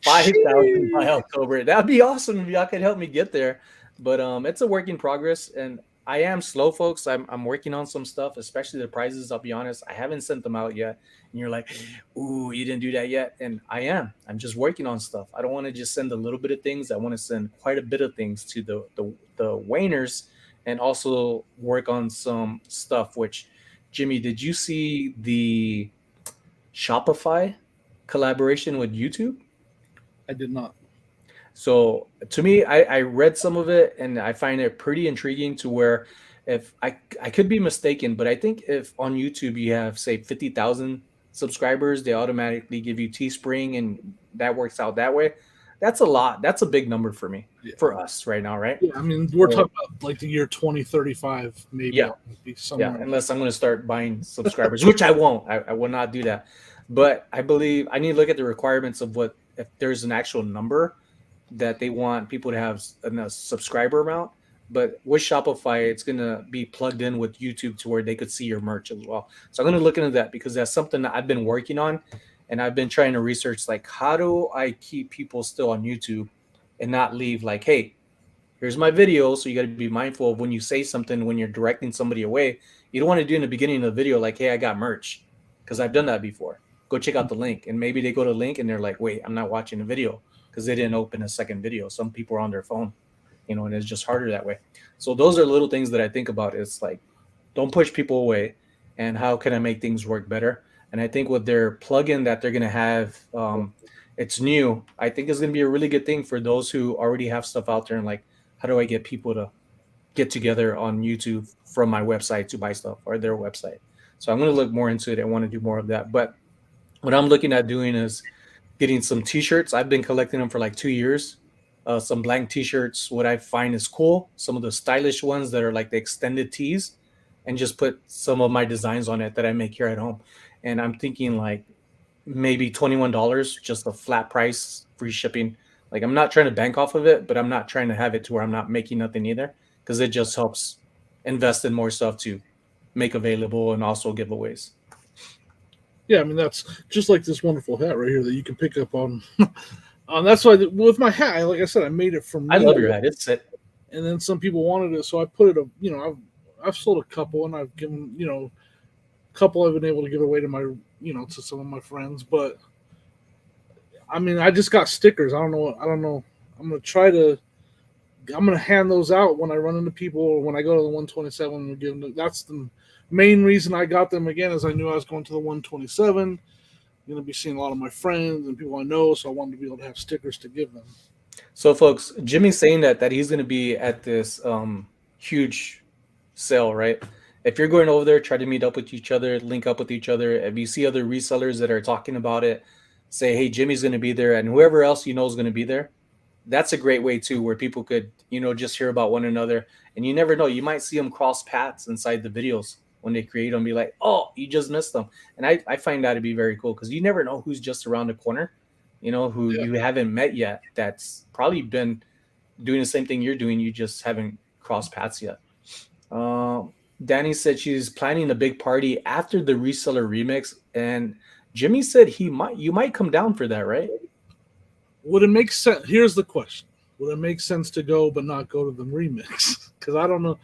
5,000 by Sheesh. October. That'd be awesome if y'all could help me get there. But it's a work in progress, and I am slow, folks. I'm working on some stuff, especially the prizes. I'll be honest, I haven't sent them out yet. And you're like, "Ooh, you didn't do that yet," and I am. I'm just working on stuff. I don't want to just send a little bit of things. I want to send quite a bit of things to the Wainers, and also work on some stuff. Which, Jimmy, did you see the Shopify collaboration with YouTube? I did not. So to me, I read some of it and I find it pretty intriguing to where if I could be mistaken, but I think if on YouTube you have say 50,000 subscribers, they automatically give you Teespring and that works out that way. That's a lot. That's a big number for me, Yeah. for us right now, right? Yeah, I mean, we're So, talking about like the year 2035, maybe. yeah, I'll be yeah, somewhere. unless I'm going to start buying subscribers, which I won't. I will not do that. But I believe I need to look at the requirements of what if there's an actual number that they want people to have a subscriber amount. But with Shopify, it's gonna be plugged in with YouTube to where they could see your merch as well. So I'm gonna look into that because that's something that I've been working on, and I've been trying to research like how do I keep people still on YouTube and not leave like, hey, here's my video. So you got to be mindful of when you say something when you're directing somebody away. You don't want to do in the beginning of the video like, hey, I got merch, because I've done that before. Go check out the link, and maybe they go to the link and they're like, wait, I'm not watching the video because they didn't open a second video. Some people are on their phone, and it's just harder that way. So those are little things that I think about. It's like, don't push people away, and how can I make things work better? And I think with their plugin that they're gonna have, it's new. I think it's gonna be a really good thing for those who already have stuff out there and like, how do I get people to get together on YouTube from my website to buy stuff or their website? So I'm going to look more into it. I want to do more of that. But what I'm looking at doing is getting some t-shirts. I've been collecting them for like 2 years. Some blank t-shirts. What I find is cool. Some of the stylish ones that are like the extended tees, and just put some of my designs on it that I make here at home. And I'm thinking like maybe $21, just a flat price, free shipping. Like I'm not trying to bank off of it, but I'm not trying to have it to where I'm not making nothing either, because it just helps invest in more stuff to make available and also giveaways. Yeah, I mean, that's just like this wonderful hat right here that you can pick up on. That's why with my hat, like I said, I made it for I me, love your hat. It's it. and then some people wanted it, so I put it. I've sold a couple, and I've given a couple I've been able to give away to my to some of my friends, but I mean, I just got stickers. I don't know. I don't know. I'm gonna try to. I'm gonna hand those out when I run into people or when I go to the 127 and give them. That's the main reason I got them again, is I knew I was going to the 127. I'm gonna be seeing a lot of my friends and people I know, so I wanted to be able to have stickers to give them. So, folks, Jimmy's saying that he's going to be at this huge sale, right? If you're going over there, try to meet up with each other, link up with each other. If you see other resellers that are talking about it, say, hey, Jimmy's going to be there, and whoever else you know is going to be there. That's a great way too, where people could, just hear about one another. And you never know, you might see them cross paths inside the videos when they create them, be like, oh, you just missed them. And I find that to be very cool, because you never know who's just around the corner, who Yeah. you haven't met yet. That's probably been doing the same thing you're doing. You just haven't crossed paths yet. Um, Danny said she's planning a big party after the reseller remix, and Jimmy said you might come down for that, right? Would it make sense? Here's the question: would it make sense to go but not go to the remix? Because I don't know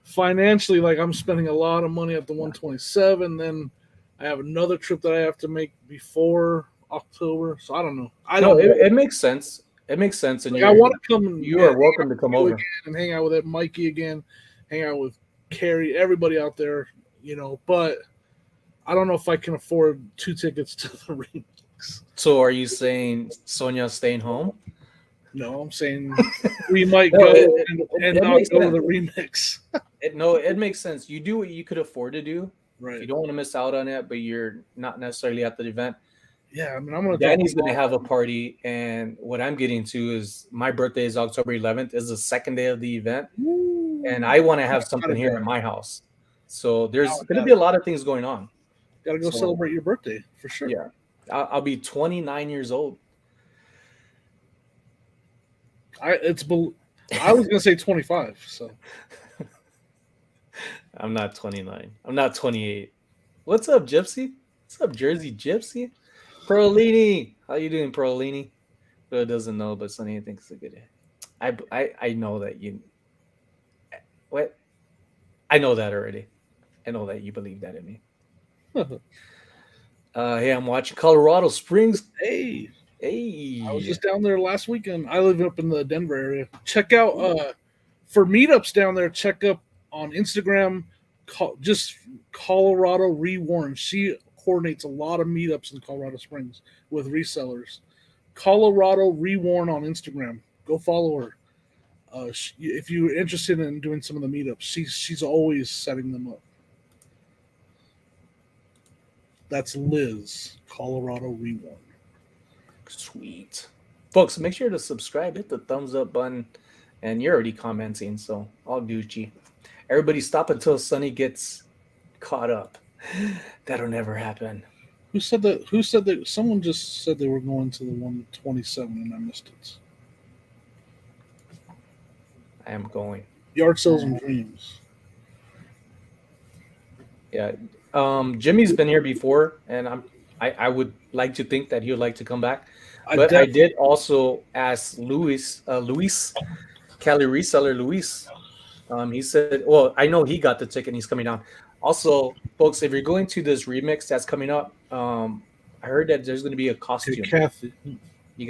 financially. Like, I'm spending a lot of money at the 127, then I have another trip that I have to make before October. So I don't know. I No, don't know. it makes sense. It makes sense, and Like, I want to come and you are welcome to come hang out with you over. again and hang out with Mikey again, hang out with Carrie, everybody out there, But I don't know if I can afford 2 tickets to the remix. So, are you saying Sonia staying home? No, I'm saying we might No, go and it not makes go to sense. the remix. It makes sense. You do what you could afford to do. If you Right. don't want to miss out on it, but you're not necessarily at the event. Yeah, I mean, I'm gonna drop Danny's a going to lot. have a party, and what I'm getting to is my birthday is October 11th. Is the second day of the event, and Woo! I want to have Got something it, here got at it. my house. So there's Now I going to got be a it. lot of things going on. Gotta go So celebrate your birthday for sure. yeah, I'll be 29 years old. I was gonna say 25. So I'm not 29. I'm not 28. What's up, Gypsy? What's up, Jersey Gypsy? Prolini, how you doing, Prolini? Who doesn't know, but Sonny thinks it's a good. I know that you. What? I know that already. I know that you believe that in me. Hey, I'm watching Colorado Springs. Hey, I was Hey, just down there last weekend. I live up in the Denver area. Check out for meetups down there. Check up on Instagram. Just Colorado Rewarn. She coordinates a lot of meetups in Colorado Springs with resellers. Colorado Rewarn on Instagram. Go follow her. If you're interested in doing some of the meetups, she's always setting them up. That's Liz, Colorado Rewarn. sweet. Folks, make sure to subscribe, hit the thumbs up button, and you're already commenting, so all Gucci. Everybody stop until Sonny gets caught up. That'll never happen. Who said that? Who said that? Someone just said they were going to the 127 and I missed it. I am going. Yard sales and dreams. Yeah. Jimmy's been here before, and I would like to think that he would like to come back. But I did also ask Luis, Cali reseller Luis. He said, well, I know he got the ticket and he's coming down. Also, folks, if you're going to this remix that's coming up, I heard that there's going to be a costume. Kathy. You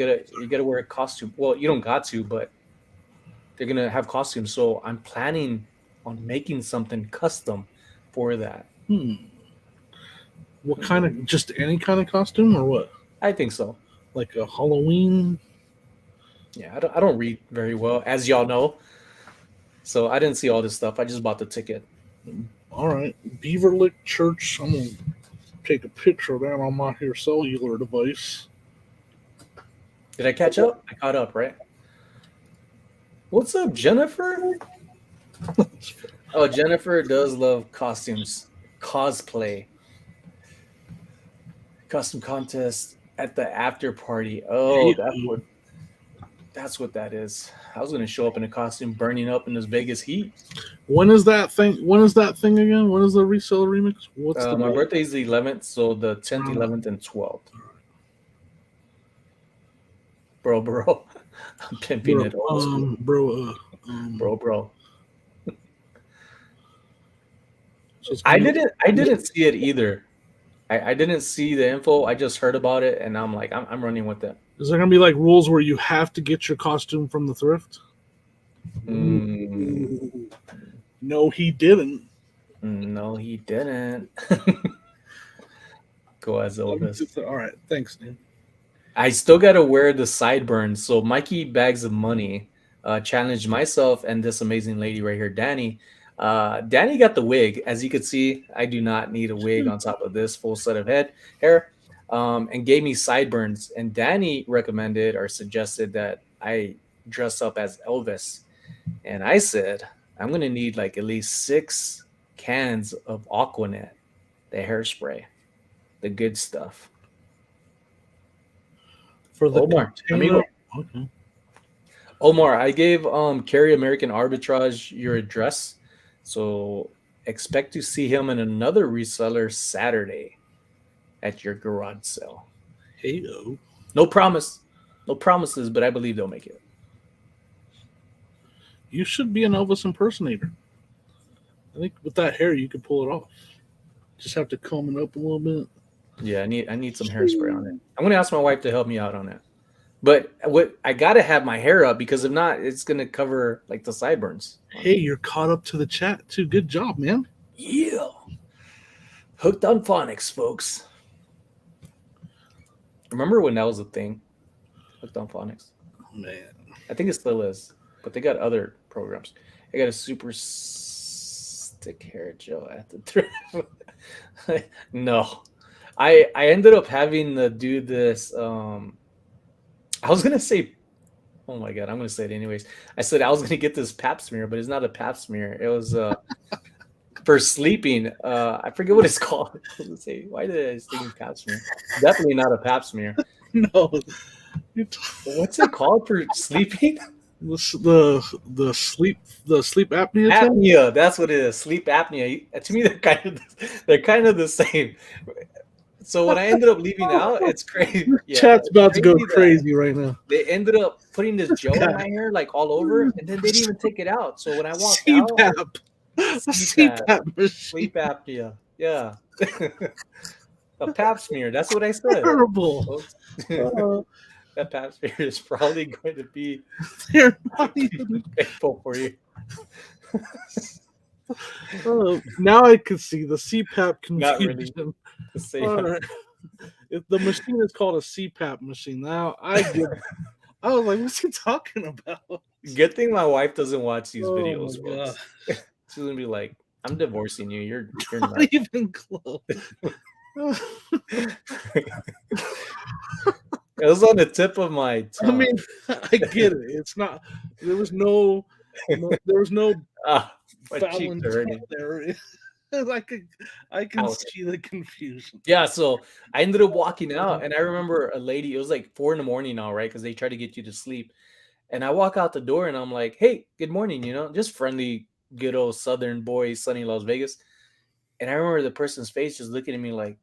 gotta wear a costume. Well, you don't got to, but they're gonna have costumes. So I'm planning on making something custom for that. What kind of? Just any kind of costume or what? I think so. Like a Halloween? Yeah, I don't read very well, as y'all know. So I didn't see all this stuff. I just bought the ticket. All right. Beaver Lick Church. I'm going to take a picture of that on my here cellular device. Did I catch up? I caught up, right? What's up, Jennifer? Oh, Jennifer does love costumes. Cosplay. Custom contest at the after party. Oh, that's what that is. I was gonna show up in a costume burning up in this Vegas heat. When is that thing? When is that thing again? When is the reseller remix? What's my birthday is the 11th, so the 10th, 11th, and 12th. Bro, I'm pimping it old school. Bro. So I didn't see it either. I didn't see the info. I just heard about it, and I'm like, I'm running with it. Is there gonna be like rules where you have to get your costume from the thrift? No, he didn't. No, he didn't. Go as Elvis. All right, thanks, dude. I still gotta wear the sideburns. So Mikey Bags of Money challenged myself and this amazing lady right here, Danny. Danny got the wig. As you can see, I do not need a wig on top of this full set of hair. And gave me sideburns. And Danny recommended or suggested that I dress up as Elvis. And I said, I'm going to need like at least 6 cans of Aquanet, the hairspray, the good stuff. For the Omar, okay. Omar, I gave Carry American Arbitrage your address. So expect to see him in another reseller Saturday at your garage sale. Hey-o. No promises, but I believe they'll make it. You should be an Elvis impersonator. I think with that hair, you could pull it off. Just have to comb it up a little bit. Yeah, I need some hairspray on it. I'm gonna ask my wife to help me out on that. But I gotta have my hair up because if not, it's gonna cover like the sideburns. Hey, you're caught up to the chat too. Good job, man. Yeah. Hooked on phonics, folks. Remember when that was a thing? Hooked on phonics. Man. I think it still is, but they got other programs. I got a super stick hair gel at the thrift. No. I ended up having to do this. I was gonna say, oh my god, I'm gonna say it anyways. I said I was gonna get this pap smear, but it's not a pap smear. It was for sleeping. I forget what it's called. Say, why did I think pap smear? Definitely not a pap smear. No. What's it called for sleeping? The sleep apnea test? Apnea, that's what it is. Sleep apnea. To me, they're kind of the same. So when I ended up leaving out, it's crazy. Yeah, Chat's it's about to go crazy that crazy right now. they ended up putting this gel in God. my hair, like all over, and then they didn't even take it out. So when I walked out, CPAP. A CPAP, CPAP machine. sleep apnea. Yeah. A pap smear. That's what I said. Terrible. Folks. Uh, That pap smear is probably going to be they're not even. painful for you. Now I can see the CPAP Not really confusion. the same. All right. If the machine is called a CPAP machine. Now I get. I was like, what's he talking about? Good thing my wife doesn't watch these Oh videos, my god. folks. She's gonna be like, "I'm divorcing you. You're Not nuts." even close. It was on the tip of my I tongue. mean, I get it. It's not. There was no. There was no Ah, my foul cheeks are intent hurting. there. I can Ouch. see the confusion. Yeah, so I ended up walking out, and I remember a lady. It was like 4 in the morning now, right? Because they try to get you to sleep. And I walk out the door, and I'm like, "Hey, good morning," just friendly, good old Southern boy, sunny Las Vegas. And I remember the person's face just looking at me like,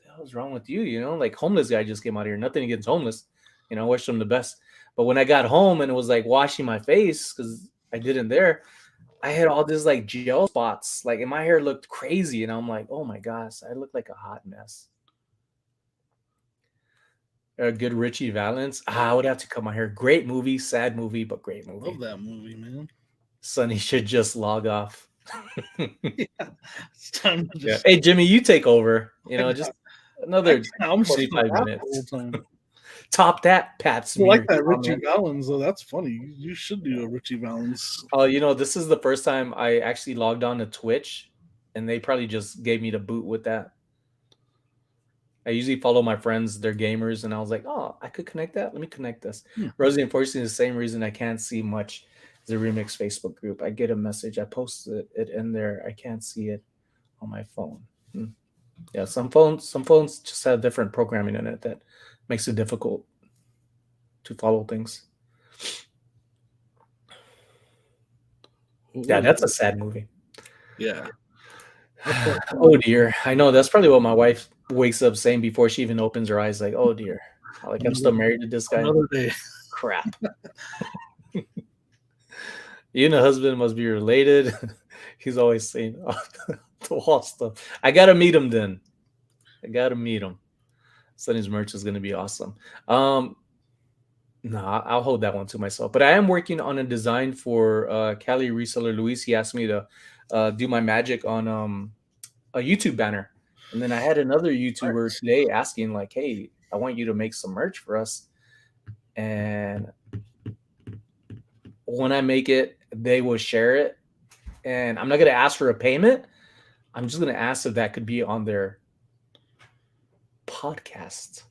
"The hell's wrong with you?" Like homeless guy just came out here. Nothing against homeless, wish them the best. But when I got home and it was like washing my face because I didn't there, I had all this like gel spots, like, and my hair looked crazy, and I'm like, "Oh my gosh, I look like a hot mess." A good Richie Valens. I would have to cut my hair. Great movie, sad movie, but great Love movie. that movie, man. Sonny should just log off. It's time to Yeah. just. Hey, Jimmy, you take over. Just another I'm just 45 gonna laugh minutes. the whole time. Top that, Pat I Smear. like that Come on, Richie man. Valens though. That's funny. You should do a Richie Valens. Oh, this is the first time I actually logged on to Twitch, and they probably just gave me the boot with that. I usually follow my friends, they're gamers, and I was like, oh, I could connect that. Let me connect this. Rosie, unfortunately, the same reason I can't see much is the Remix Facebook group. I get a message, I posted it in there, I can't see it on my phone. Yeah, some phones just have different programming in it that makes it difficult to follow things. Yeah, that's a sad movie. Yeah. Oh dear. I know that's probably what my wife wakes up saying before she even opens her eyes, like, oh dear. Like I'm still married to this guy. Another day. Crap. You and the husband must be related. He's always saying the wall stuff. I gotta meet him then. I gotta meet him. Sonny's merch is gonna be awesome. No, I'll hold that one to myself. But I am working on a design for Cali reseller Luis. He asked me to do my magic on a YouTube banner. And then I had another YouTuber today asking, like, hey, I want you to make some merch for us. And when I make it, they will share it. And I'm not going to ask for a payment. I'm just going to ask if that could be on their podcast.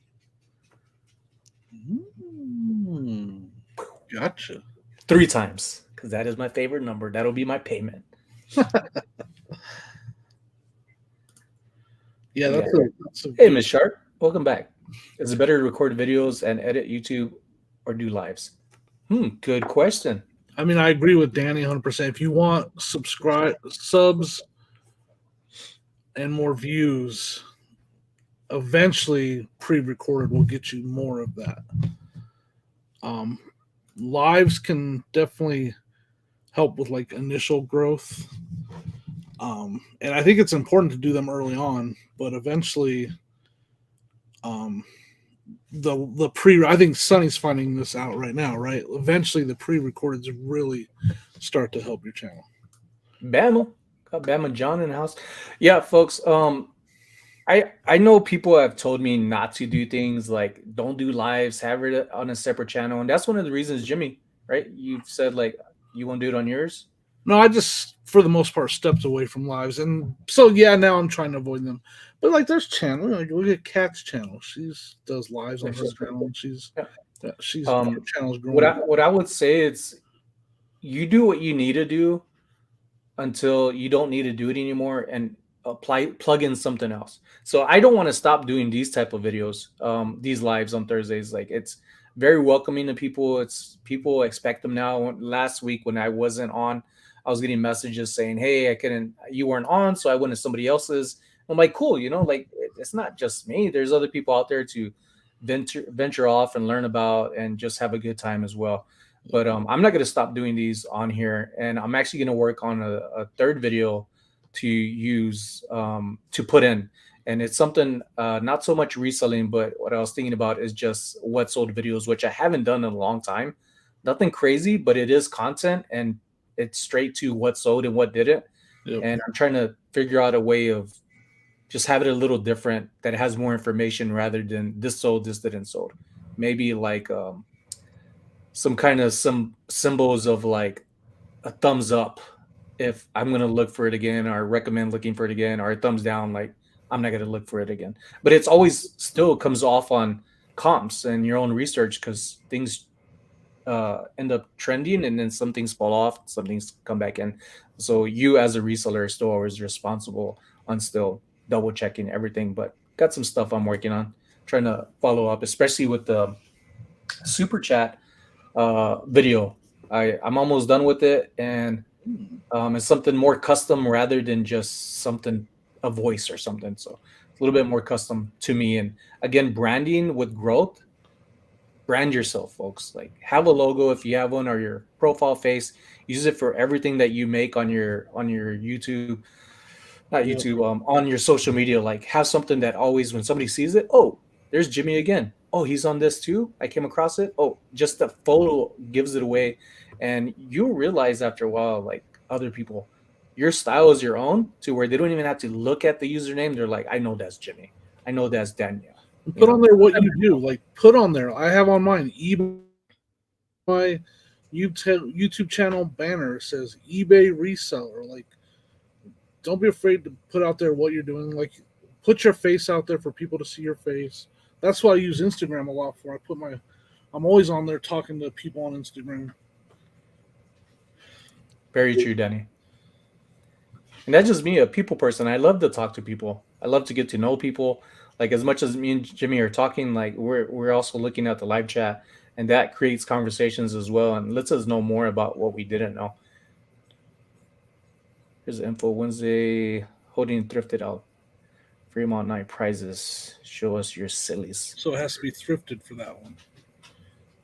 Gotcha. 3 times, because that is my favorite number. That'll be my payment. Yeah, that's a Hey, Miss Sharp, welcome back. Is it better to record videos and edit YouTube or do lives? Good question. I mean, I agree with Danny 100%. If you want subs and more views, eventually pre-recorded will get you more of that. Lives can definitely help with like initial growth. And I think it's important to do them early on, but eventually the pre I think Sonny's finding this out right now, right? Eventually the pre-recordeds really start to help your channel. Bama. Got Bama John in the house. Yeah, folks. I know people have told me not to do things like don't do lives, have it on a separate channel. And that's one of the reasons, Jimmy, right? You've said like you won't do it on yours. No, I just for the most part stepped away from lives. And so yeah, now I'm trying to avoid them. But like there's channel, like look at Kat's channel. She's does lives on her channel and she's her channel's growing. What I would say is you do what you need to do until you don't need to do it anymore and plug in something else. So I don't want to stop doing these type of videos, these lives on Thursdays. Like very welcoming to people. It's people expect them now. Last week when I wasn't on, I was getting messages saying, "Hey, I couldn't, you weren't on, so I went to somebody else's." I'm like, "Cool, like it's not just me. There's other people out there to venture off and learn about and just have a good time as well." But I'm not gonna stop doing these on here, and I'm actually gonna work on a third video to use to put in, and it's something not so much reselling, but what I was thinking about is just what sold videos, which I haven't done in a long time. Nothing crazy, but it is content, and it's straight to what sold and what didn't. Yep. And I'm trying to figure out a way of just have it a little different that has more information rather than this sold, this didn't sold. Maybe like some symbols of like a thumbs up if I'm gonna look for it again, or recommend looking for it again, or a thumbs down like I'm not gonna look for it again. But it's always still comes off on comps and your own research because things end up trending and then some things fall off, some things come back in. So you as a reseller are still always responsible on still double checking everything. But got some stuff I'm working on, trying to follow up, especially with the super chat video. I'm almost done with it, and it's something more custom rather than just something a voice or something. So it's a little bit more custom to me. And again, branding with growth, brand yourself, folks. Like have a logo if you have one, or your profile face. Use it for everything that you make on your YouTube, not Yep. YouTube, on your social media. Like have something that always when somebody sees it, oh, there's Jimmy again. Oh, he's on this too. I came across it. Oh, just the photo gives it away. And you'll realize after a while, like other people, your style is your own to where they don't even have to look at the username. They're like, I know that's Jimmy. I know that's Daniel. And You put on know, there what you do. Like put on there. I have on mine eBay YouTube channel banner says eBay reseller. Like don't be afraid to put out there what you're doing. Like put your face out there for people to see your face. That's what I use Instagram a lot for. I'm always on there talking to people on Instagram. very true, Danny. And that's just me, a people person. I love to talk to people. I love to get to know people. Like as much as me and Jimmy are talking, like we're also looking at the live chat, and that creates conversations as well, and lets us know more about what we didn't know. Here's the info Wednesday holding thrifted out. Fremont night prizes. Show us your sillies. So it has to be thrifted for that one.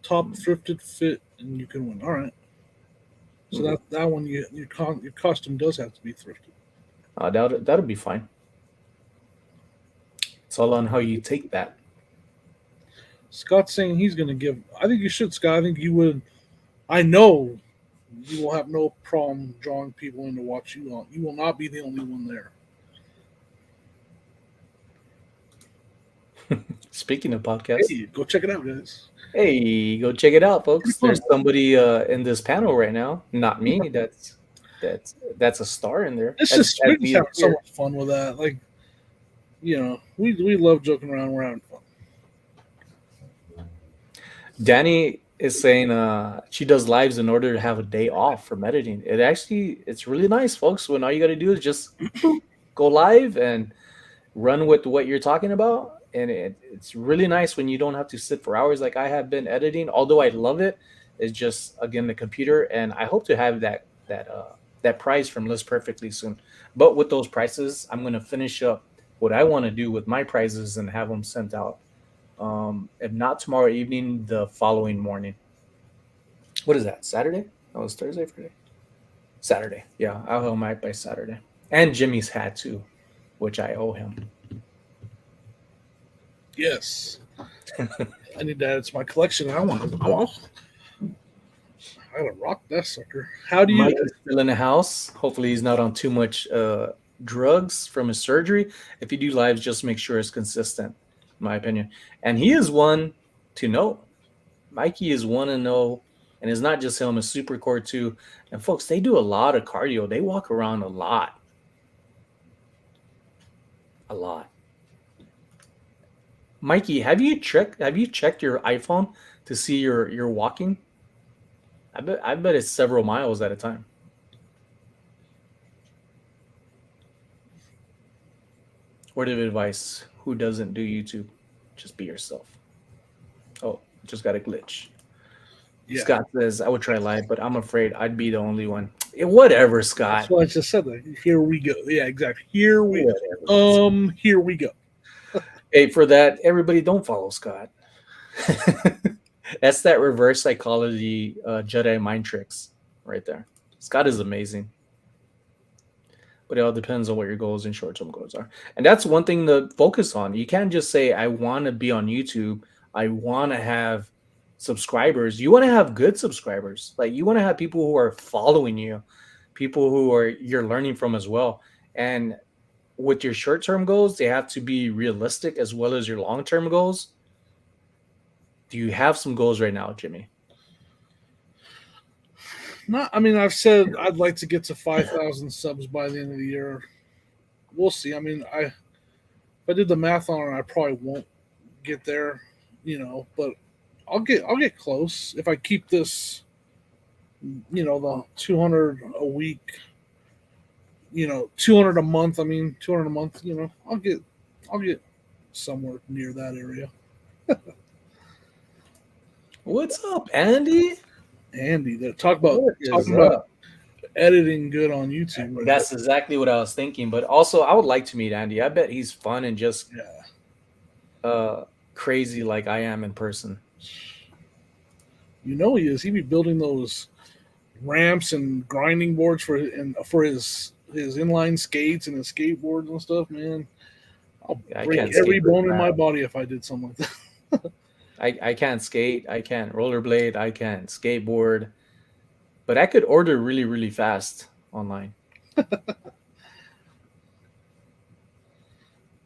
Top thrifted fit and you can win. All right. So that one your costume does have to be thrifted. That'll be fine. It's all on how you take that. Scott's saying he's going to give. I think you should, Scott. I think you would. I know you will have no problem drawing people in to watch you on. You will not be the only one there. Speaking of podcasts, Hey, go check it out, guys. hey, go check it out, Pretty folks. fun. There's somebody in this panel right now. Not me. That's a star in there. It's As, just as we're just we having so appear. much fun with that. Like we love joking around. We're having fun. Danny is saying she does lives in order to have a day off from editing. It's really nice, folks. When all you got to do is just boop, go live and run with what you're talking about, and it's really nice when you don't have to sit for hours like I have been editing. Although I love it, it's just again the computer, and I hope to have that prize from List Perfectly soon. But with those prices, I'm gonna finish up what I want to do with my prizes and have them sent out. If not tomorrow evening, the following morning. What is that? Saturday? Oh, it's Thursday, Friday, Saturday. Yeah, I'll have mine by Saturday, and Jimmy's hat too, which I owe him. Yes, I need to add it to my collection. I gotta rock that sucker. How do you? Mike is still in the house. Hopefully, he's not on too much drugs from his surgery. If you do lives, just make sure it's consistent, in my opinion. And he is one to know. Mikey is one to know. And it's not just him, it's Supercore too. And folks, they do a lot of cardio. They walk around a lot. A lot. Mikey, have you checked your iPhone to see your walking? I bet it's several miles at a time. Word of advice: who doesn't do YouTube? Just be yourself. Oh, Just got a glitch. Yeah. Scott says, I would try live, but I'm afraid I'd be the only one. Whatever, Scott. That's what I just said. Here we go. Yeah, exactly. Here we go. Hey, for that, everybody don't follow Scott. That's that reverse psychology Jedi mind tricks right there. Scott is amazing. But it all depends on what your goals and short-term goals are. And that's one thing to focus on. You can't just say, I want to be on YouTube. I want to have subscribers. You want to have good subscribers. Like you want to have people who are following you, people who are you're learning from as well. And with your short-term goals, they have to be realistic as well as your long-term goals. Do you have some goals right now, Jimmy? I mean, I've said I'd like to get to 5,000 subs by the end of the year. We'll see. I mean, if I did the math on it, I probably won't get there, but I'll get close if I keep this, the 200 a week, 200 a month. I mean, 200 a month. I'll get somewhere near that area. What's up, Andy? Andy, talking about editing good on YouTube. Right? That's exactly what I was thinking. But also, I would like to meet Andy. I bet he's fun and just crazy like I am in person. He is. He be building those ramps and grinding boards for his inline skates and his skateboards and stuff. Man, I'll break every bone in my body if I did something like that. I can't skate, I can't rollerblade, I can't skateboard, but I could order really, really fast online.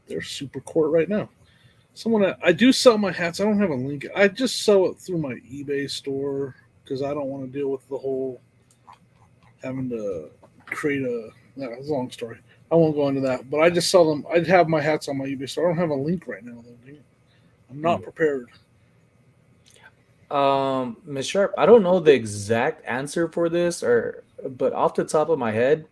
They're super court right now. I do sell my hats. I don't have a link. I just sell it through my eBay store because I don't want to deal with the whole having to create it's a long story. I won't go into that, but I just sell them. I'd have my hats on my eBay store. I don't have a link right now, though. I'm not prepared. Ms. Sharp, I don't know the exact answer for this, but off the top of my head,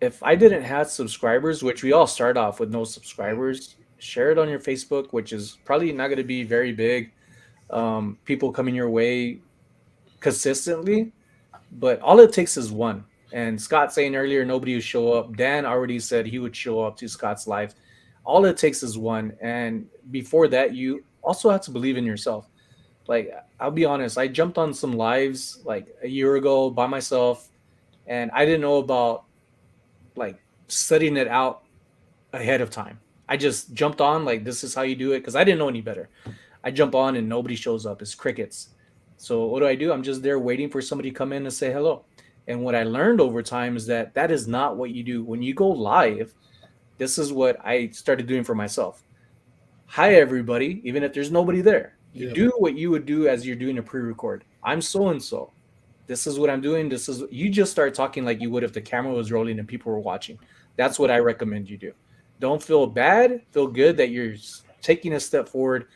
if I didn't have subscribers, which we all start off with no subscribers, share it on your Facebook, which is probably not going to be very big. People coming your way consistently, but all it takes is one. And Scott saying earlier, nobody would show up. Dan already said he would show up to Scott's live. All it takes is one. And before that, you also have to believe in yourself. Like, I'll be honest, I jumped on some lives like a year ago by myself, and I didn't know about like studying it out ahead of time. I just jumped on like, this is how you do it, because I didn't know any better. I jump on and nobody shows up. It's crickets. So what do? I'm just there waiting for somebody to come in and say hello. And what I learned over time is that is not what you do. When you go live, this is what I started doing for myself. Hi, everybody, even if there's nobody there. You do what you would do as you're doing a pre-record. I'm so-and-so. This is what I'm doing. You just start talking like you would if the camera was rolling and people were watching. That's what I recommend you do. Don't feel bad. Feel good that you're taking a step forward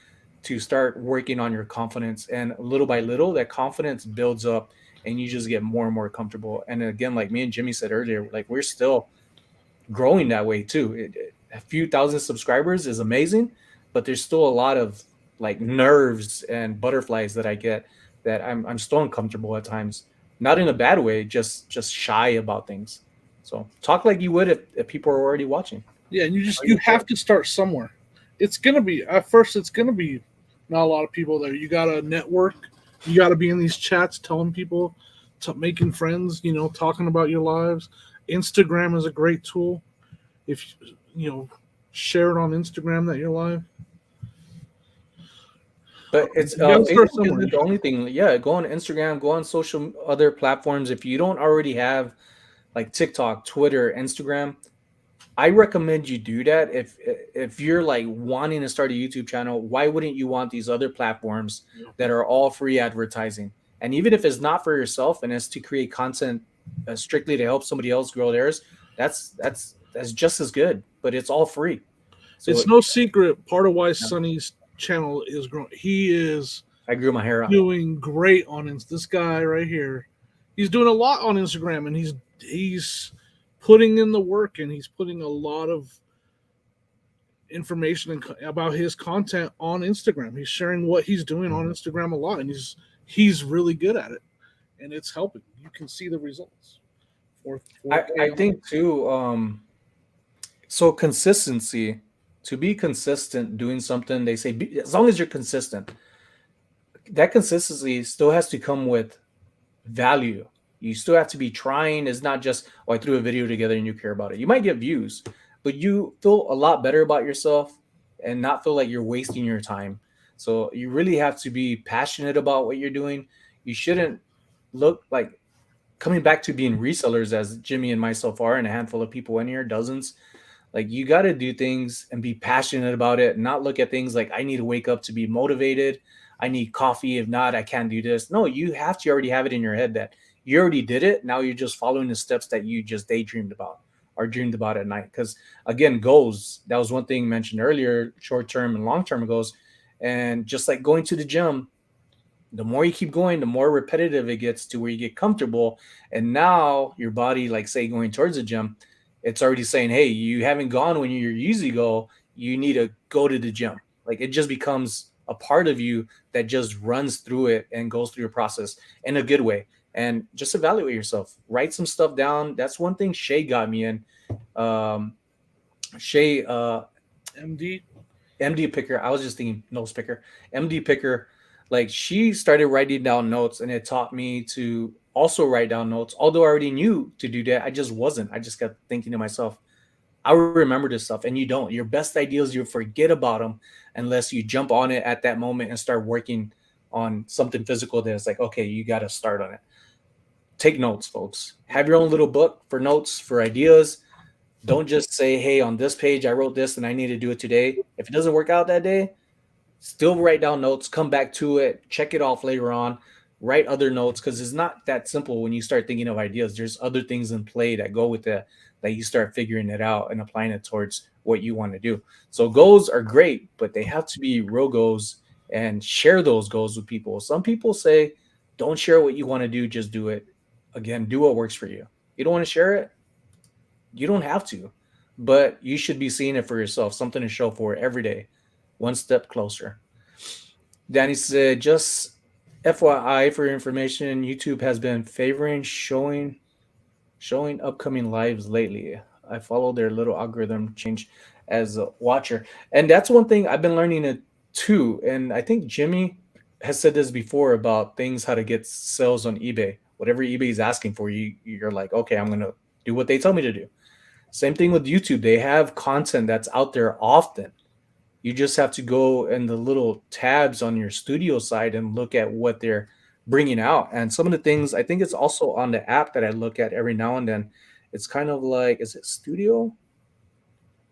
to start working on your confidence. And little by little, that confidence builds up and you just get more and more comfortable. And again, like me and Jimmy said earlier, like we're still growing that way too. A few thousand subscribers is amazing, but there's still a lot of like nerves and butterflies that I get that I'm still uncomfortable at times, not in a bad way, just shy about things. So talk like you would if people are already watching. Yeah, and you have to start somewhere. It's gonna be at first. It's gonna be not a lot of people there. You gotta network. You gotta be in these chats, telling people, making friends. Talking about your lives. Instagram is a great tool. If share it on Instagram that you're live. But it's Facebook is the only thing. Yeah, go on Instagram, go on social other platforms. If you don't already have like TikTok, Twitter, Instagram, I recommend you do that. If you're like wanting to start a YouTube channel, why wouldn't you want these other platforms that are all free advertising? And even if it's not for yourself and it's to create content strictly to help somebody else grow theirs, that's just as good. But it's all free. So it's no secret. Part of why Sonny's channel is growing. I grew my hair out. Doing great on this guy right here. He's doing a lot on Instagram, and he's putting in the work, and he's putting a lot of information about his content on Instagram. He's sharing what he's doing on Instagram a lot, and he's really good at it, and it's helping. You can see the results. I think too. So consistency, to be consistent doing something, they say as long as you're consistent, that consistency still has to come with value. You still have to be trying. It's not just, oh, I threw a video together and you care about it. You might get views, but you feel a lot better about yourself and not feel like you're wasting your time. So you really have to be passionate about what you're doing. You shouldn't look like, coming back to being resellers, as Jimmy and myself are, and a handful of people in here, dozens. Like, you got to do things and be passionate about it, and not look at things like, I need to wake up to be motivated. I need coffee. If not, I can't do this. No, you have to already have it in your head that you already did it. Now you're just following the steps that you just daydreamed about or dreamed about at night. Because again, goals, that was one thing mentioned earlier, short term and long term goals. And just like going to the gym, the more you keep going, the more repetitive it gets to where you get comfortable. And now your body, like say going towards the gym, it's already saying, hey, you haven't gone when you usually go. You need to go to the gym. Like, it just becomes a part of you that just runs through it and goes through your process in a good way. And just evaluate yourself. Write some stuff down. That's one thing Shay got me in. Shay, MD. MD picker. I was just thinking nose picker. MD picker. Like, she started writing down notes, and it taught me to also write down notes. Although I already knew to do that, I just wasn't. I just kept thinking to myself, I will remember this stuff. And you don't. Your best ideas, you forget about them unless you jump on it at that moment and start working on something physical that's like, okay, you got to start on it. Take notes, folks. Have your own little book for notes, for ideas. Don't just say, hey, on this page, I wrote this and I need to do it today. If it doesn't work out that day, still write down notes, come back to it, check it off later on, write other notes, because it's not that simple when you start thinking of ideas. There's other things in play that go with it, that you start figuring it out and applying it towards what you want to do. So goals are great, but they have to be real goals, and share those goals with people. Some people say, don't share what you want to do, just do it. Again, do what works for you. You don't want to share it? You don't have to, but you should be seeing it for yourself, something to show for it every day, one step closer. Danny said, just FYI for your information, YouTube has been favoring showing upcoming lives lately. I follow their little algorithm change as a watcher. And that's one thing I've been learning it too. And I think Jimmy has said this before about things, how to get sales on eBay. Whatever eBay is asking for you, you're like, okay, I'm going to do what they tell me to do. Same thing with YouTube. They have content that's out there often. You just have to go in the little tabs on your studio side and look at what they're bringing out. And some of the things, I think it's also on the app that I look at every now and then. It's kind of like, is it Studio?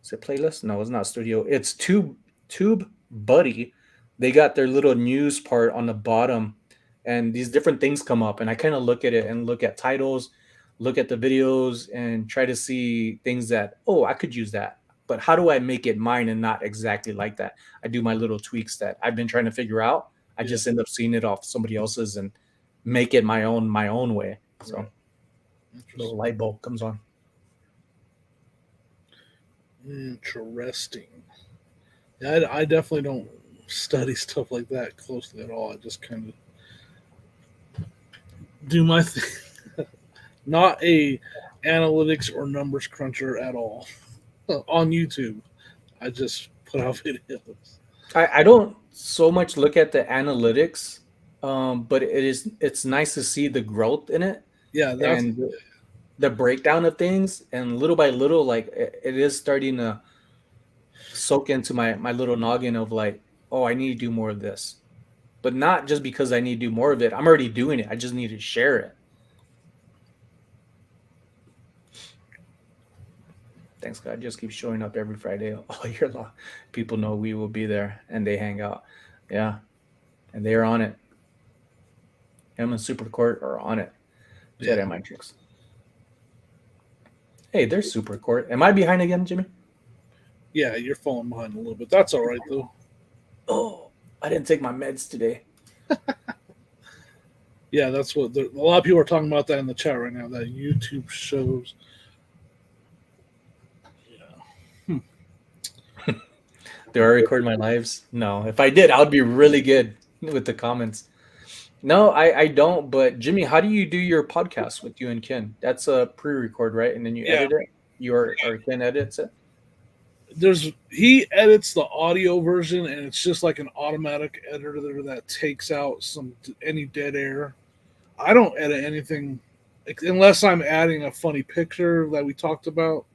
Is it Playlist? No, it's not Studio. It's Tube Buddy. They got their little news part on the bottom, and these different things come up. And I kind of look at it and look at titles, look at the videos, and try to see things that, oh, I could use that. But how do I make it mine and not exactly like that? I do my little tweaks that I've been trying to figure out. I just end up seeing it off somebody else's and make it my own way. So little light bulb comes on. Interesting. Yeah, I definitely don't study stuff like that closely at all. I just kind of do my thing. Not a analytics or numbers cruncher at all. On YouTube, I just put out videos. I don't so much look at the analytics, but it's nice to see the growth in it. Yeah, that's And the breakdown of things, and little by little, like it is starting to soak into my little noggin of like, oh, I need to do more of this, but not just because I need to do more of it. I'm already doing it. I just need to share it. Thanks, God. Just keep showing up every Friday all year long. People know we will be there, and they hang out. Yeah, and they are on it. Him and Super Court are on it. Jedi Mind Tricks. Hey, there's Super Court. Am I behind again, Jimmy? Yeah, you're falling behind a little bit. That's all right though. Oh, I didn't take my meds today. Yeah, that's what a lot of people are talking about that in the chat right now. That YouTube shows. Yeah. Do I record my lives? No. If I did, I would be really good with the comments. No, I don't. But Jimmy, how do you do your podcast with you and Ken? That's a pre-record, right? And then you Yeah, edit it. Or Ken edits it. he edits the audio version, and it's just like an automatic editor that takes out any dead air. I don't edit anything unless I'm adding a funny picture that we talked about.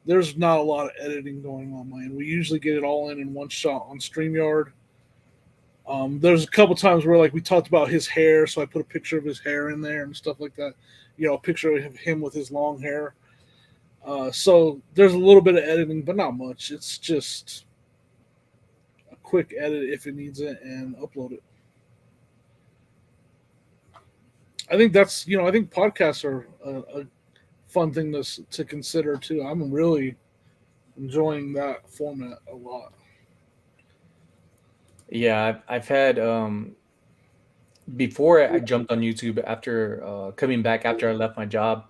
There's not a lot of editing going on mine. We usually get it all in one shot on StreamYard. There's a couple times where like we talked about his hair, so I put a picture of his hair in there and stuff like that. A picture of him with his long hair. So there's a little bit of editing, but not much. It's just a quick edit if it needs it and upload it. I think I think podcasts are a fun thing to consider too. I'm really enjoying that format a lot. Yeah, I've had before I jumped on YouTube after coming back after I left my job.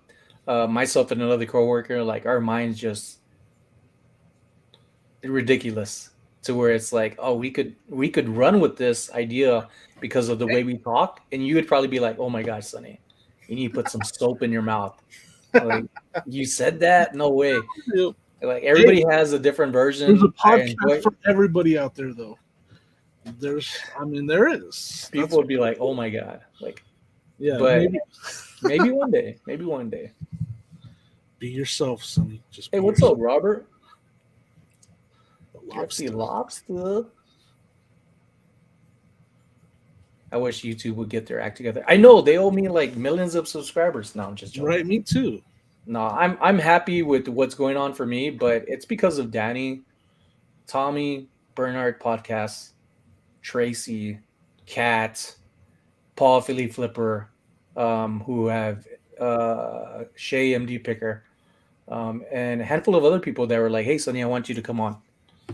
Myself and another coworker, like our minds just ridiculous to where it's like, oh, we could run with this idea because of the way we talk, and you would probably be like, oh my gosh, Sonny, you need to put some soap in your mouth. Like you said that? No way. Yep. Like everybody has a different version. There's a I enjoy. podcast for everybody out there, though. There is. People would be like, oh my god, like, Yeah, but maybe one day, maybe one day. be yourself, Sonny. Just Hey, be what's up, Robert? Lobster. Lobster. I wish YouTube would get their act together. I know they owe me like millions of subscribers now. I'm just joking. Right, me too. No, I'm happy with what's going on for me, but it's because of Danny, Tommy, Bernard podcasts, Tracy, Kat, Paul Philly Flipper, who have Shay MD Picker, and a handful of other people that were like, "Hey, Sonny, I want you to come on."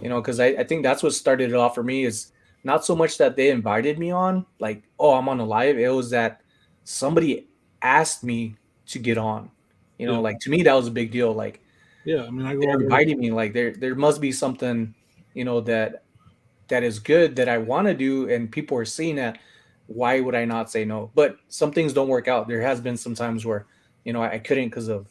Because I think that's what started it off for me is not so much that they invited me on, like, oh, I'm on a live. It was that somebody asked me to get on. Like to me, that was a big deal. Like, yeah, I mean, they're inviting me. Like, there must be something, that is good that I want to do, and people are seeing that. Why would I not say no? But some things don't work out. There has been some times where, I couldn't because of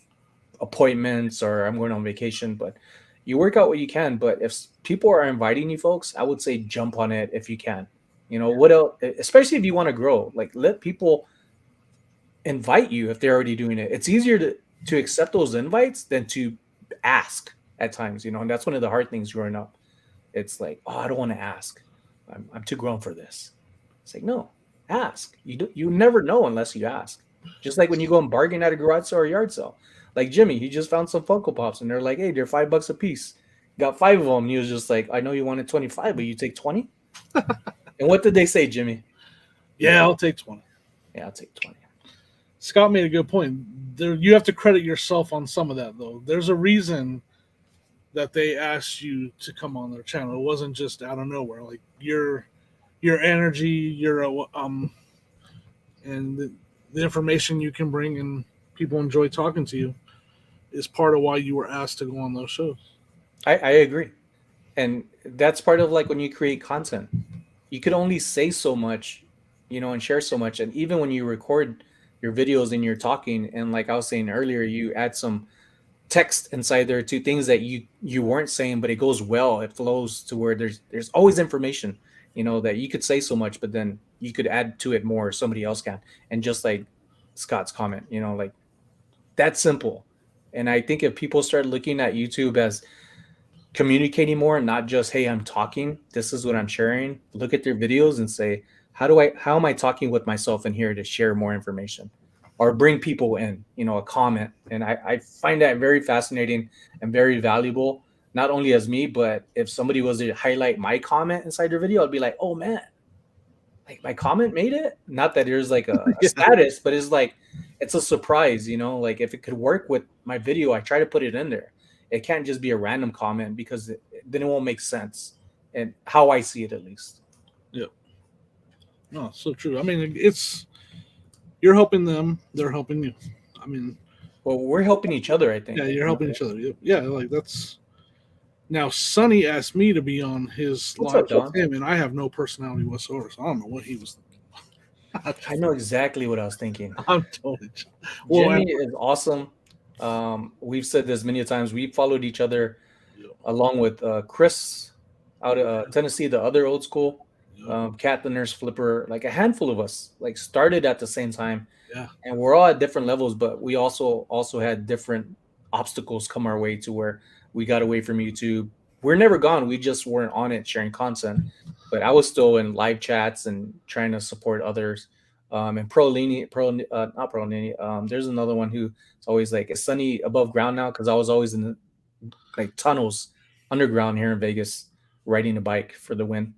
appointments or I'm going on vacation, but you work out what you can. But if people are inviting you folks, I would say jump on it if you can. What else, especially if you want to grow, like let people invite you if they're already doing it. It's easier to accept those invites than to ask at times, and that's one of the hard things growing up. It's like, oh, I don't want to ask. I'm too grown for this. It's like, no, ask. You never know unless you ask. Just like when you go and bargain at a garage sale or yard sale. Like Jimmy, he just found some Funko Pops and they're like, hey, they're $5 a piece. Got 5 of them. And he was just like, I know you wanted 25, but you take 20? And what did they say, Jimmy? Yeah, I'll take 20. Yeah, I'll take 20. Scott made a good point. You have to credit yourself on some of that, though. There's a reason that they asked you to come on their channel. It wasn't just out of nowhere. Like your energy, and the information you can bring, and people enjoy talking to you, is part of why you were asked to go on those shows. I agree. And that's part of like when you create content, you could only say so much, and share so much. And even when you record your videos and you're talking, and like I was saying earlier, you add some text inside there to things that you weren't saying, but it goes well. It flows to where there's always information, that you could say so much, but then you could add to it more. Somebody else can. And just like Scott's comment, like that's simple. And I think if people start looking at YouTube as communicating more and not just, hey, I'm talking, this is what I'm sharing, look at their videos and say, how am I talking with myself in here to share more information or bring people in, a comment. And I find that very fascinating and very valuable, not only as me, but if somebody was to highlight my comment inside their video, I'd be like, oh man, like my comment made it. Not that there's like a status, but it's like, it's a surprise, like if it could work with my video, I try to put it in there. It can't just be a random comment because then it won't make sense, and how I see it at least. Yeah. No, so true. I mean, you're helping them, they're helping you. I mean, well, we're helping each other, I think. Yeah, you're helping each other. Yeah, like that's Now, Sonny asked me to be on his What's live up, with Don? him, and I have no personality whatsoever, so I don't know what he was I thinking. know exactly what I was thinking. I'm totally. Well, Jimmy is awesome. We've said this many times. We followed each other along with Chris out of Tennessee, the other old school, Cat the Nurse Flipper. Like a handful of us, like started at the same time, yeah, and we're all at different levels. But we also had different obstacles come our way to where we got away from YouTube. We're never gone. We just weren't on it sharing content. But I was still in live chats and trying to support others. And not Pro Lini. There's another one who it's always like, is Sunny above ground now? Because I was always in the like tunnels underground here in Vegas, riding a bike for the win.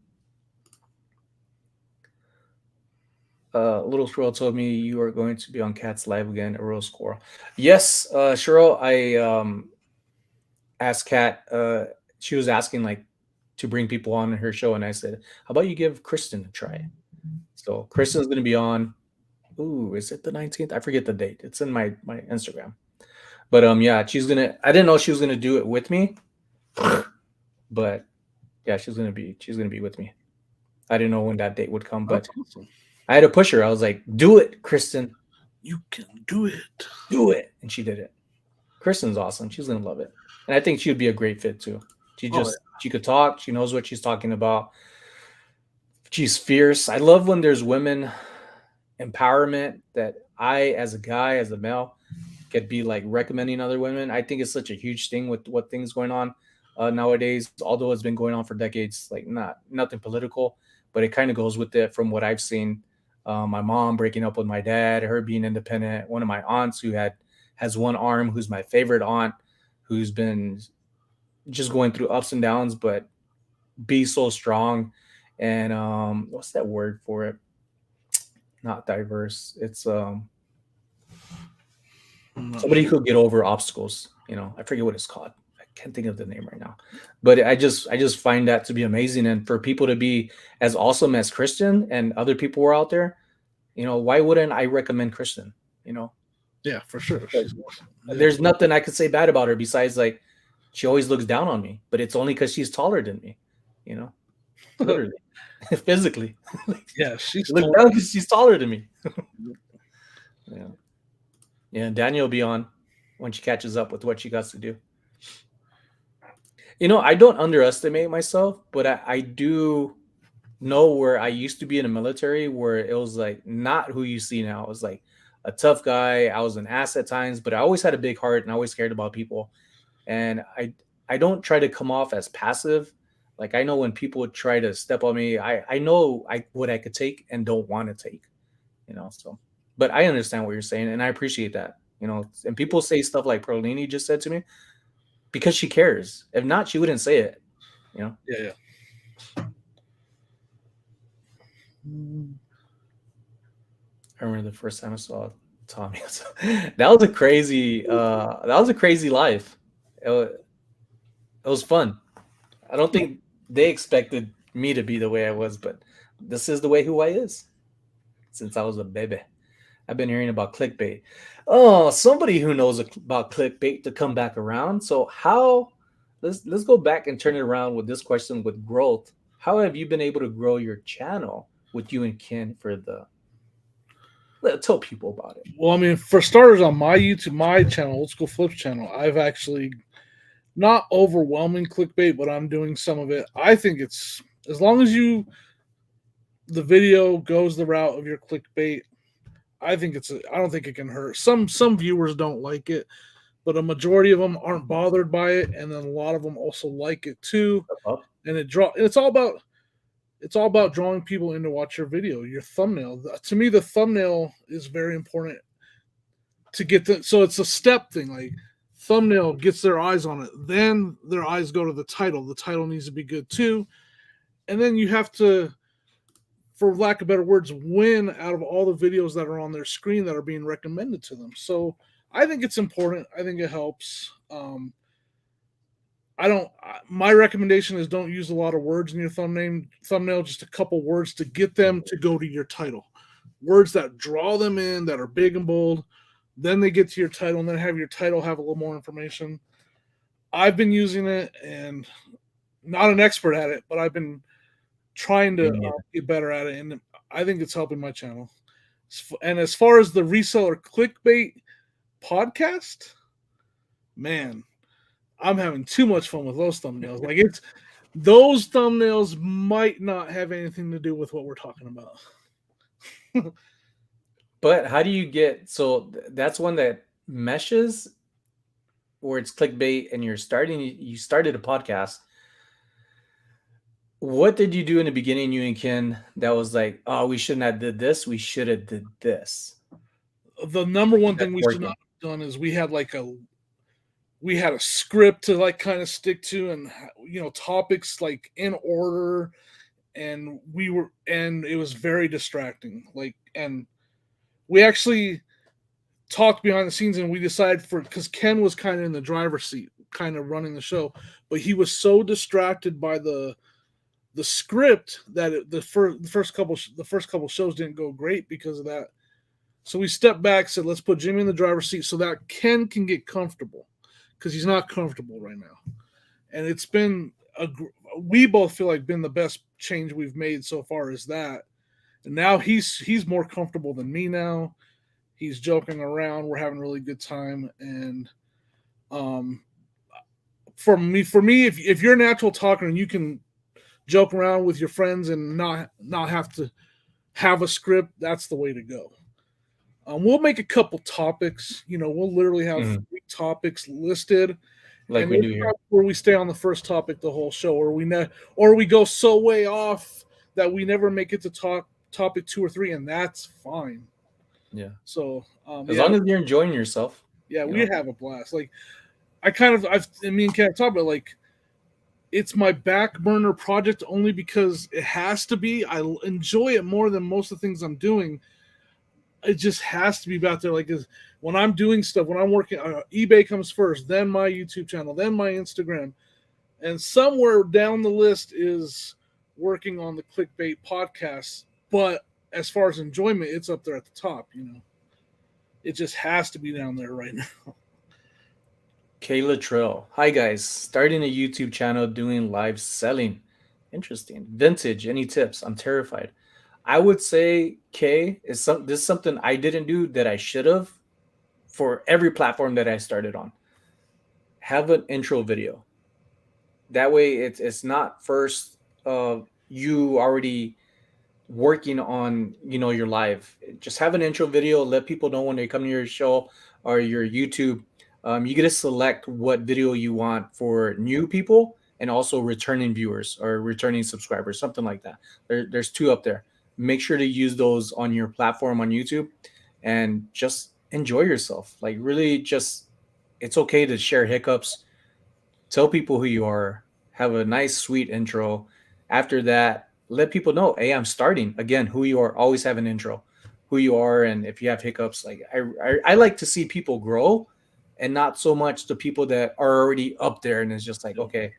Little Squirrel told me you are going to be on Cat's Live again, a real squirrel. Yes, Cheryl, I asked Cat, she was asking like to bring people on her show, and I said, how about you give Kristen a try? So Kristen's gonna be on. Ooh, is it the 19th? I forget the date. It's in my Instagram. But yeah, she's gonna. I didn't know she was gonna do it with me, but yeah, she's gonna be with me. I didn't know when that date would come, but that's awesome. I had to push her. I was like, "Do it, Kristen, You can do it. do it," and she did it. Kristen's awesome. She's gonna love it, and I think she would be a great fit too. Oh, She could talk. She knows what she's talking about. She's fierce. I love when there's women empowerment that I, as a guy, as a male, could be like recommending other women. I think it's such a huge thing with what things going on nowadays. Although it's been going on for decades, like nothing political, but it kind of goes with it from what I've seen. My mom breaking up with my dad, her being independent. One of my aunts who has one arm, who's my favorite aunt, who's been just going through ups and downs, but be so strong. And what's that word for it? Not diverse. It's I'm not somebody who sure. could get over obstacles. I forget what it's called. I can't think of the name right now. But I just find that to be amazing. And for people to be as awesome as Christian and other people were out there, why wouldn't I recommend Christian? You know, Yeah, for sure. Like, She's awesome. Yeah. there's nothing I could say bad about her besides like she always looks down on me, but it's only because she's taller than me, you know, literally, physically. Yeah, she's Look tall. down because she's taller than me. Yeah. Yeah. Daniel will be on when she catches up with what she got to do. I don't underestimate myself, but I do know where I used to be in the military, where it was like not who you see now. It was like a tough guy. I was an ass at times, but I always had a big heart and I always cared about people. And I don't try to come off as passive. Like I know when people try to step on me, I know what I could take and don't want to take. So but I understand what you're saying and I appreciate that. And people say stuff like Perlini just said to me because she cares. If not, she wouldn't say it. You know. Yeah, yeah. I remember the first time I saw Tommy. That was a crazy life. It was fun. I don't think they expected me to be the way I was, but this is the way who I is since I was a baby. I've been hearing about clickbait. Oh, somebody who knows about clickbait to come back around. So how? Let's go back and turn it around with this question with growth. How have you been able to grow your channel with you and Ken for the? Tell people about it. Well, I mean, for starters, on my YouTube, my channel, Old School Flips channel, I've actually not overwhelming clickbait, but I'm doing some of it. I think it's as long as the video goes the route of your clickbait. I think I don't think it can hurt. Some viewers don't like it, but a majority of them aren't bothered by it, and then a lot of them also like it too. Up. And it's all about drawing people in to watch your video, your thumbnail. To me, the thumbnail is very important to get so it's a step thing. Like thumbnail gets their eyes on it, then their eyes go to the title. The title needs to be good too, and then you have to, for lack of better words, win out of all the videos that are on their screen that are being recommended to them. So I think it's important. I think it helps. I don't. My recommendation is don't use a lot of words in your thumbnail. Just a couple words to get them to go to your title. Words that draw them in, that are big and bold. Then they get to your title, and then have your title have a little more information. I've been using it and not an expert at it, but I've been trying to get better at it, and I think it's helping my channel. And as far as the reseller clickbait podcast, man, I'm having too much fun with those thumbnails. Like it's those thumbnails might not have anything to do with what we're talking about. But how do you get so that's one that meshes where it's clickbait and you started a podcast. What did you do in the beginning, you and Ken, that was like, oh, we shouldn't have did this, we should have did this? The number one That's thing we should working. not have done is we had a script to like kind of stick to, and topics like in order, and it was very distracting. Like, and we actually talked behind the scenes, and we decided because Ken was kind of in the driver's seat, kind of running the show, but he was so distracted by the script that the first couple shows didn't go great because of that. So we stepped back, said, let's put Jimmy in the driver's seat so that Ken can get comfortable, because he's not comfortable right now. And it's been we both feel like been the best change we've made so far is that. And now he's more comfortable than me now. He's joking around. We're having a really good time. And for me, if you're a natural talker and you can joke around with your friends and not have to have a script, that's the way to go. We'll make a couple topics. We'll literally have 3 topics listed, Like and we do here. where we stay on the first topic the whole show, or we go so way off that we never make it to topic 2 or 3, and that's fine. Yeah. So As long as you're enjoying yourself. Yeah, we have a blast. Like me and Kat talk about, like, it's my back burner project only because it has to be. I enjoy it more than most of the things I'm doing. It just has to be about there. Like, when I'm doing stuff, when I'm working, eBay comes first, then my YouTube channel, then my Instagram, and somewhere down the list is working on the clickbait podcast. But as far as enjoyment, it's up there at the top. It just has to be down there right now. Kayla Trail. Hi guys, starting a YouTube channel doing live selling. Interesting. Vintage. Any tips? I'm terrified. I would say Kay this is something I didn't do that I should have for every platform that I started on. Have an intro video. That way it's not first you already working on your live. Just have an intro video, let people know when they come to your show or your YouTube. You get to select what video you want for new people and also returning viewers or returning subscribers, something like that. There's 2 up there. Make sure to use those on your platform on YouTube and just enjoy yourself. Like, really, just it's okay to share hiccups. Tell people who you are. Have a nice, sweet intro. After that, let people know, hey, I'm starting. Again, who you are. Always have an intro, who you are, and if you have hiccups. Like, I like to see people grow, and not so much the people that are already up there and it's just like, okay,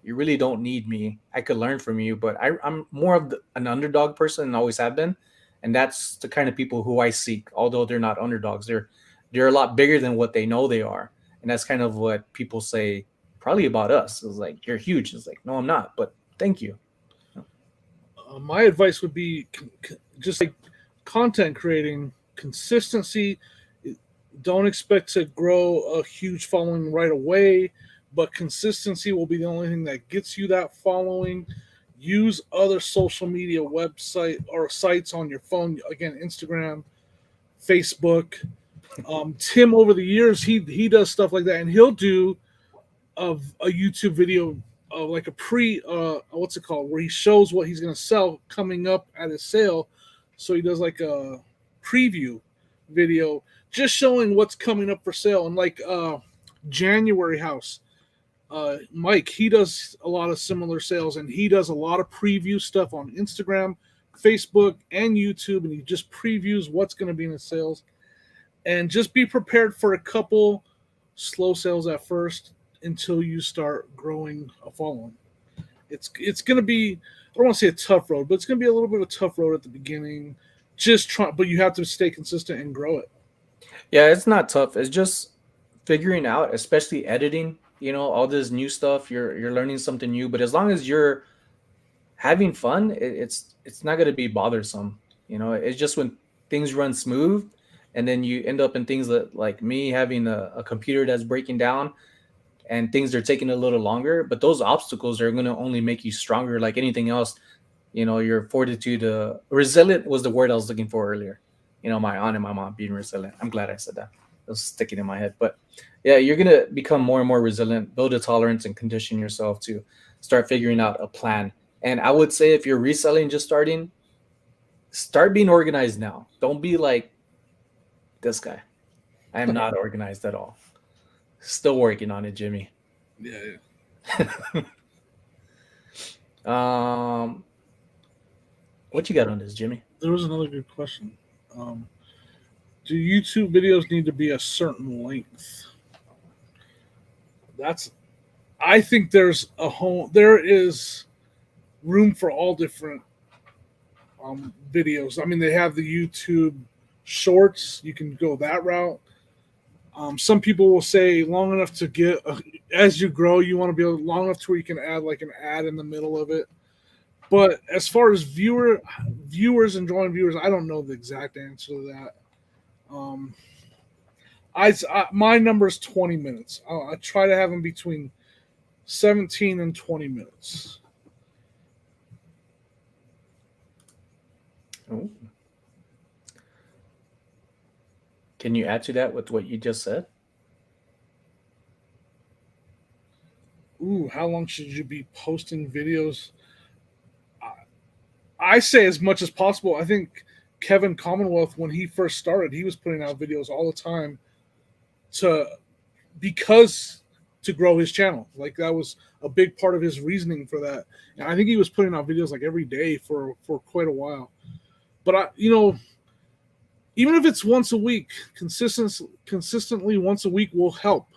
you really don't need me. I could learn from you, but I'm more of an underdog person and always have been, and that's the kind of people who I seek. Although they're not underdogs, they're a lot bigger than what they know they are, and that's kind of what people say probably about us. It's like, you're huge. It's like, no, I'm not, but thank you. My advice would be just like content creating, consistency. Don't expect to grow a huge following right away, but consistency will be the only thing that gets you that following. Use other social media website or sites on your phone. Again, Instagram, Facebook. Tim, over the years, he does stuff like that, and he'll do of a YouTube video, like a what's it called, where he shows what he's going to sell coming up at his sale. So he does like a preview video, just showing what's coming up for sale. And like January House, Mike, he does a lot of similar sales, and he does a lot of preview stuff on Instagram, Facebook, and YouTube, and he just previews what's going to be in his sales. And just be prepared for a couple slow sales at first until you start growing a following. It's going to be, I don't want to say a tough road, but it's going to be a little bit of a tough road at the beginning. But you have to stay consistent and grow it. Yeah, it's not tough. It's just figuring out, especially editing. all this new stuff. You're learning something new, but as long as you're having fun, it's not gonna be bothersome. It's just when things run smooth, and then you end up in things that, like me having a computer that's breaking down, and things are taking a little longer. But those obstacles are gonna only make you stronger, like anything else. Your fortitude, resilient was the word I was looking for earlier. My aunt and my mom being resilient. I'm glad I said that. It was sticking in my head. But yeah, you're gonna become more and more resilient, build a tolerance, and condition yourself to start figuring out a plan. And I would say if you're reselling, just starting, start being organized now. Don't be like this guy. I am not organized at all. Still working on it, Jimmy. Yeah. um, what you got on this, Jimmy? There was another good question. Um, do YouTube videos need to be a certain length? That's. I think there is room for all different videos. I mean, they have the YouTube shorts. You can go that route. Some people will say long enough to get, as you grow, you want to be long enough to where you can add like an ad in the middle of it. But as far as viewers enjoying viewers, I don't know the exact answer to that. Um, my number is 20 minutes. I try to have them between 17 and 20 minutes. Ooh. Can you add to that with what you just said? Ooh, how long should you be posting videos? I say as much as possible. I think Kevin Commonwealth, when he first started, he was putting out videos all the time to because to grow his channel. Like that was a big part of his reasoning for that. And I think he was putting out videos like every day for quite a while. But even if it's once a week, consistently once a week will help.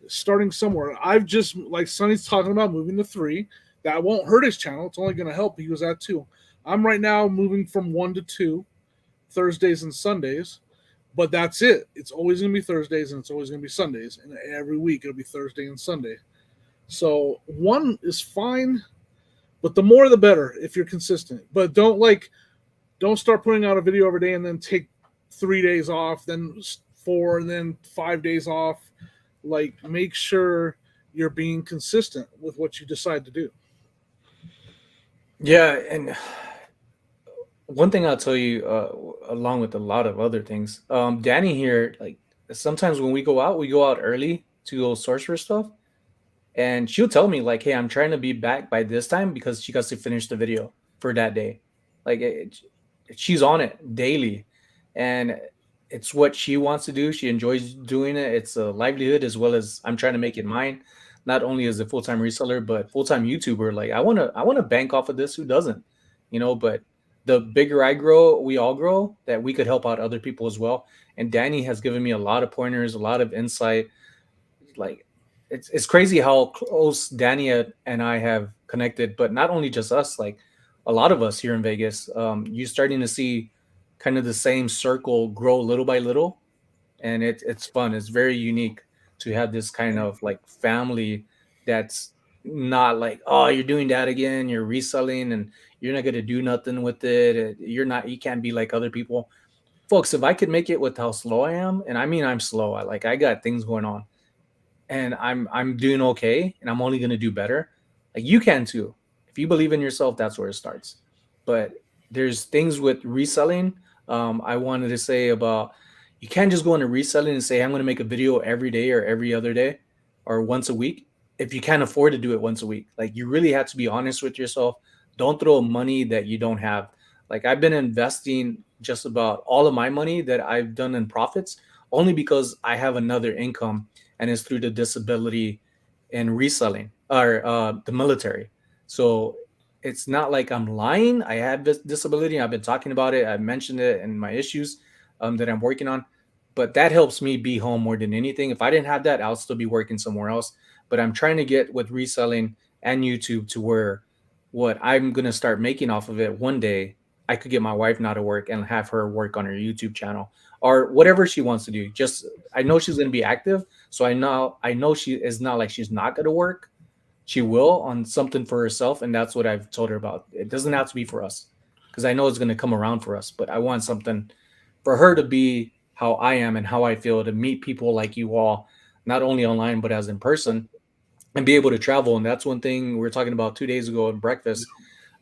Starting somewhere. I've just like Sonny's talking about moving to 3. That won't hurt his channel. It's only going to help. He was at 2. I'm right now moving from 1 to 2, Thursdays and Sundays. But that's it. It's always going to be Thursdays and it's always going to be Sundays. And every week it'll be Thursday and Sunday. So 1 is fine, but the more the better if you're consistent. But don't start putting out a video every day and then take 3 days off, then 4, and then 5 days off. Like, make sure you're being consistent with what you decide to do. Yeah, and one thing I'll tell you, along with a lot of other things, Danny here, like sometimes when we go out early to go source for stuff, and she'll tell me like, "Hey, I'm trying to be back by this time because she got to finish the video for that day." Like she's on it daily, and it's what she wants to do. She enjoys doing it. It's a livelihood as well as I'm trying to make it mine. Not only as a full time reseller, but full time YouTuber. Like I wanna bank off of this. Who doesn't? But the bigger I grow, we all grow. That we could help out other people as well. And Danny has given me a lot of pointers, a lot of insight. Like it's crazy how close Danny and I have connected. But not only just us, like a lot of us here in Vegas. You're starting to see kind of the same circle grow little by little, and it's fun. It's very unique to have this kind of like family that's not like, oh, you're doing that again, you're reselling and you're not going to do nothing with it. You can't be like other people. Folks, if I could make it with how slow I am, and I mean I'm slow, I got things going on and I'm doing okay and I'm only going to do better. Like you can too. If you believe in yourself, that's where it starts. But there's things with reselling. I wanted to say about you can't just go into reselling and say I'm going to make a video every day or every other day or once a week if you can't afford to do it once a week. Like you really have to be honest with yourself. Don't throw money that you don't have. Like I've been investing just about all of my money that I've done in profits only because I have another income, and it's through the disability and reselling or the military. So it's not like I'm lying. I have this disability. I've been talking about it. I've mentioned it in my issues that I'm working on. But that helps me be home more than anything. If I didn't have that, I'll still be working somewhere else. But I'm trying to get with reselling and YouTube to where what I'm going to start making off of it one day, I could get my wife not to work and have her work on her YouTube channel or whatever she wants to do. Just, I know she's going to be active. So I know she is not like she's not going to work. She will on something for herself, and that's what I've told her about. It doesn't have to be for us, because I know it's going to come around for us. But I want something for her to be how I am and how I feel, to meet people like you all, not only online but as in person, and be able to travel. And that's one thing we were talking about 2 days ago at breakfast.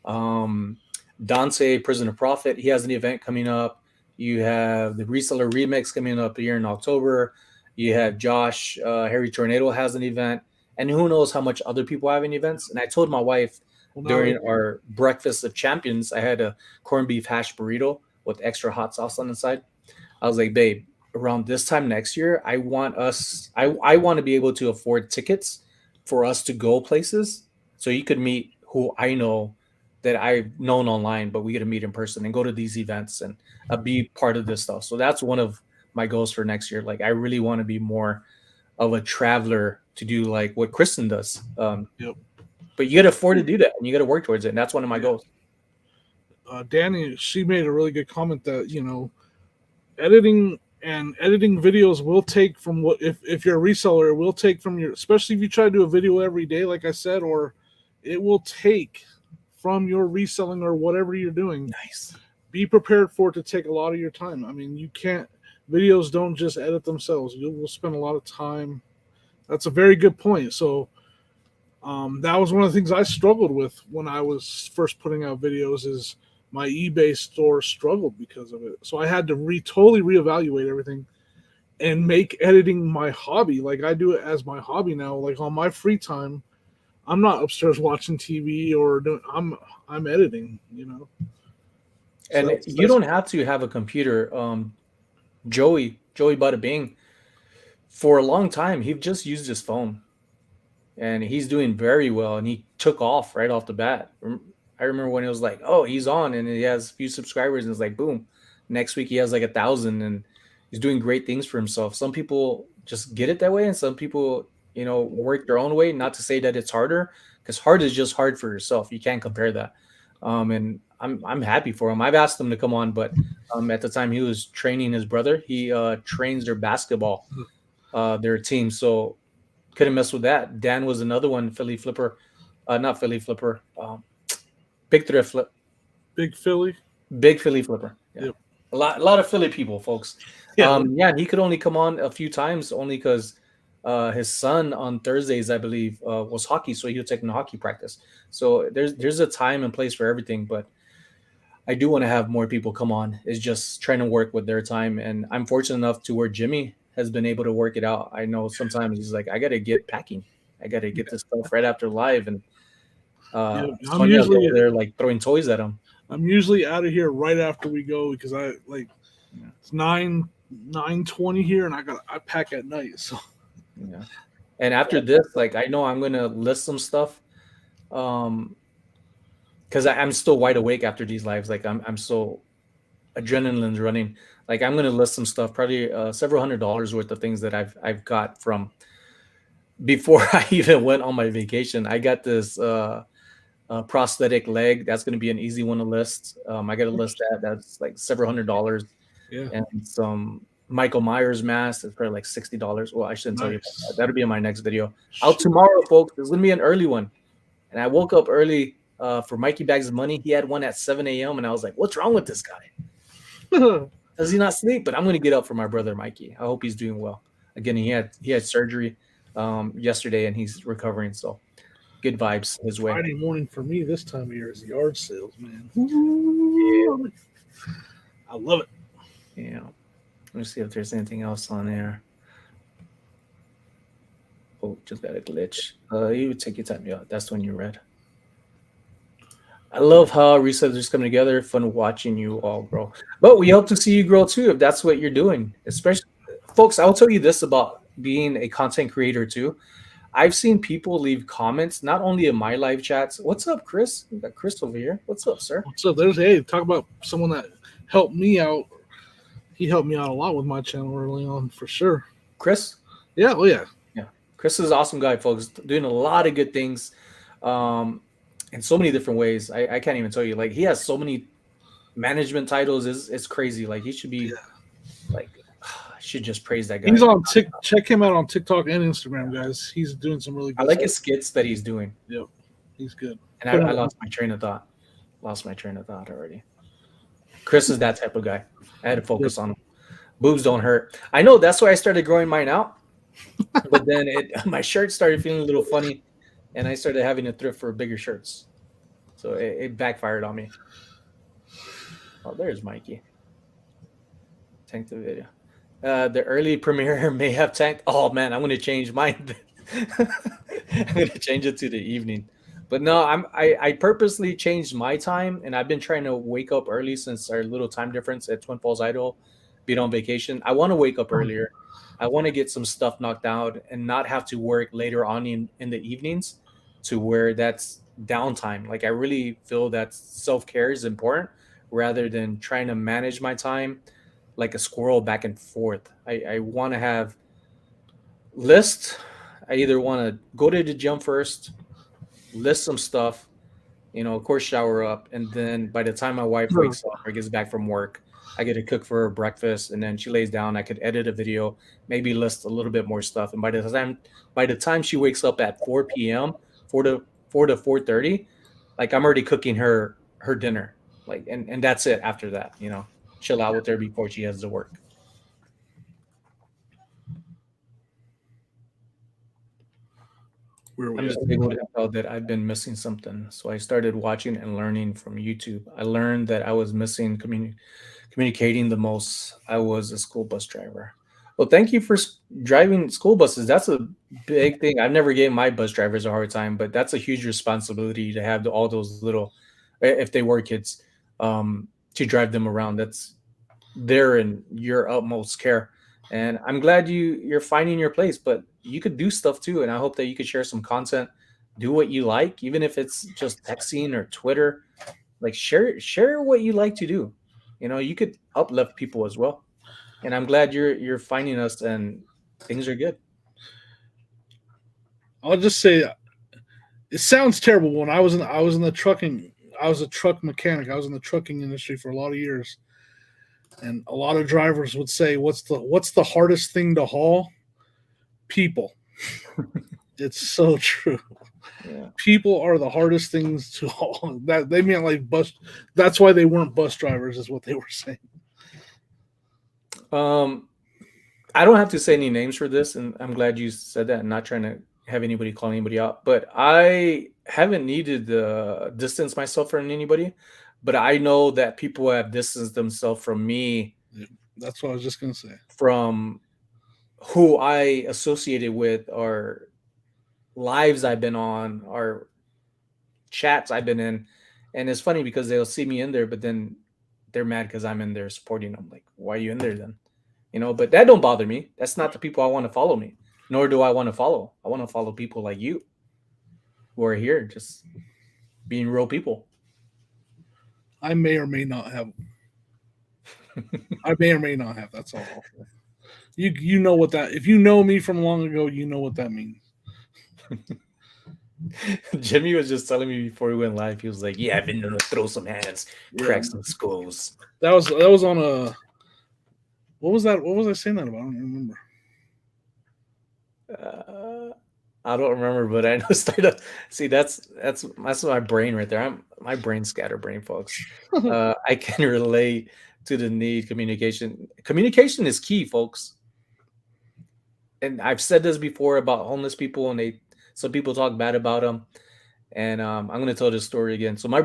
Um, Dante, Prison of Profit, he has an event coming up. You have the Reseller Remix coming up here in October. You have Josh, Harry Tornado has an event. And who knows how much other people have in events. And I told my wife Well, during now, our breakfast of champions, I had a corned beef hash burrito with extra hot sauce on the side. I was like, babe, around this time next year, I want to be able to afford tickets for us to go places so you could meet who I know that I've known online, but we get to meet in person and go to these events and be part of this stuff. So that's one of my goals for next year. Like, I really want to be more of a traveler to do like what Kristen does. yep. But you got to afford to do that and you got to work towards it. And that's one of my Yeah. goals. Danny, she made a really good comment that editing videos will take from what if you're a reseller, it will take from your, especially if you try to do a video every day, like I said, or it will take from your reselling or whatever you're doing. Nice. Be prepared for it to take a lot of your time. I mean, you can't, videos don't just edit themselves. You will spend a lot of time. That's a very good point. So that was one of the things I struggled with when I was first putting out videos. Is my eBay store struggled because of it. So I had to totally reevaluate everything and make editing my hobby. Like, I do it as my hobby now. Like, on my free time, I'm not upstairs watching TV or doing. I'm editing. So And you don't have to have a computer. Joey Bada Bing, for a long time, he just used his phone, and he's doing very well. And he took off right off the bat. I remember when it was like, oh, he's on, and he has a few subscribers, and it's like, boom, next week he has like 1,000, and he's doing great things for himself. Some people just get it that way, and some people, work their own way. Not to say that it's harder, because hard is just hard for yourself. You can't compare that. And I'm happy for him. I've asked him to come on, but at the time he was training his brother. He trains their basketball, their team. So couldn't mess with that. Dan was another one, Philly Flipper, not Philly Flipper, Big Thrift Flip, Big Philly. Big Philly Flipper. Yeah, Yep. a lot of Philly people, folks. Yeah. Yeah, and he could only come on a few times, only because his son on Thursdays, I believe, was hockey, so he was taking hockey practice. So there's a time and place for everything, but I do want to have more people come on. It's just trying to work with their time, and I'm fortunate enough to where Jimmy has been able to work it out. I know sometimes he's like, I got to get packing, I got to get this stuff right after live, and Yeah. Sonia's over there like throwing toys at him. I'm usually out of here right after we go because I like Yeah. it's 9:20 here, and I pack at night. So Yeah. And after this, like, I know I'm gonna list some stuff, um, because I'm still wide awake after these lives. Like, I'm so adrenaline's running. Like, I'm gonna list some stuff, probably several $100s worth of things that I've got from before I even went on my vacation. I got this prosthetic leg. That's gonna be an easy one to list. I got to list that. That's like several $100s, yeah, and some Michael Myers mask. It's probably like $60. Well, I shouldn't tell you about nice. that. That'll be in my next video. Out tomorrow, folks. There's gonna be an early one, and I woke up early for Mikey Bags of Money. He had one at 7 a.m. and I was like, "What's wrong with this guy? Does he not sleep?" But I'm gonna get up for my brother Mikey. I hope he's doing well. Again, he had surgery yesterday, and he's recovering. So good vibes his way. Friday morning for me this time of year is yard sales, man. Yeah. I love it. Yeah. Let me see if there's anything else on there. Oh, just got a glitch. You would take your time. Yeah, that's the one you read. I love how resellers come together. Fun watching you all grow. But we hope to see you grow too if that's what you're doing. Especially, folks, I'll tell you this about being a content creator too. I've seen people leave comments not only in my live chats. What's up, Chris? We got Chris over here. What's up, sir? So talk about someone that helped me out. He helped me out a lot with my channel early on, for sure. Chris? Yeah, well, yeah. Yeah. Chris is an awesome guy, folks. Doing a lot of good things. In so many different ways. I can't even tell you. Like, he has so many management titles. It's crazy. Like, he should be like should just praise that guy. He's on check him out on TikTok and Instagram, guys. He's doing some really good I like stuff. his skits that he's doing. Yep, he's good. And I lost my train of thought. Lost my train of thought already. Chris is that type of guy. I had to focus on him. Boobs don't hurt. I know, that's why I started growing mine out. But then my shirt started feeling a little funny, and I started having to thrift for bigger shirts. So it backfired on me. Oh, there's Mikey. Tanked the video. The early premiere may have tanked. Oh man, I'm gonna change mine. I'm gonna change it to the evening. But no, I purposely changed my time, and I've been trying to wake up early since our little time difference at Twin Falls, Idaho, being on vacation. I want to wake up earlier. I want to get some stuff knocked out and not have to work later on in the evenings, to where that's downtime. Like I really feel that self-care is important rather than trying to manage my time like a squirrel back and forth. I want to have list. I either want to go to the gym first, list some stuff, of course, shower up. And then by the time my wife wakes up or gets back from work, I get to cook for her breakfast. And then she lays down, I could edit a video, maybe list a little bit more stuff. And by the time she wakes up at 4 p.m., 4 to 4:30, like I'm already cooking her dinner. Like, and that's it after that, chill out with her before she has to work. I'm just able to tell that I've been missing something. So I started watching and learning from YouTube. I learned that I was missing communicating the most. I was a school bus driver. Well, thank you for driving school buses. That's a big thing. I've never gave my bus drivers a hard time, but that's a huge responsibility to have all those little, if they were kids, to drive them around. That's there in your utmost care. And I'm glad you're finding your place, but you could do stuff too. And I hope that you could share some content, do what you like, even if it's just texting or Twitter. Like share what you like to do. You could uplift people as well. And I'm glad you're finding us and things are good. I'll just say, it sounds terrible. When I was in the trucking, I was a truck mechanic. I was in the trucking industry for a lot of years. And a lot of drivers would say, what's the hardest thing to haul? People. It's so true. Yeah. People are the hardest things to haul. That they meant like bus. That's why they weren't bus drivers, is what they were saying. I don't have to say any names for this, and I'm glad you said that. I'm not trying to have anybody call anybody out, but I haven't needed to distance myself from anybody. But I know that people have distanced themselves from me. That's what I was just going to say. From who I associated with, or lives I've been on, or chats I've been in. And it's funny because they'll see me in there, but then they're mad because I'm in there supporting them. Like, why are you in there then? But that don't bother me. That's not the people I want to follow me, nor do I want to follow. I want to follow people like you who are here just being real people. I may or may not have. I may or may not have. That's all. You know what that. If you know me from long ago, you know what that means. Jimmy was just telling me before we went live. He was like, "Yeah, I've been gonna throw some hands, crack some skulls." That was on a. What was that? What was I saying that about? I don't remember. I don't remember, but I know. See, that's my brain right there. My brain scatterbrain, folks. I can relate to the need communication. Communication is key, folks. And I've said this before about homeless people, and some people talk bad about them. And I'm going to tell this story again. So my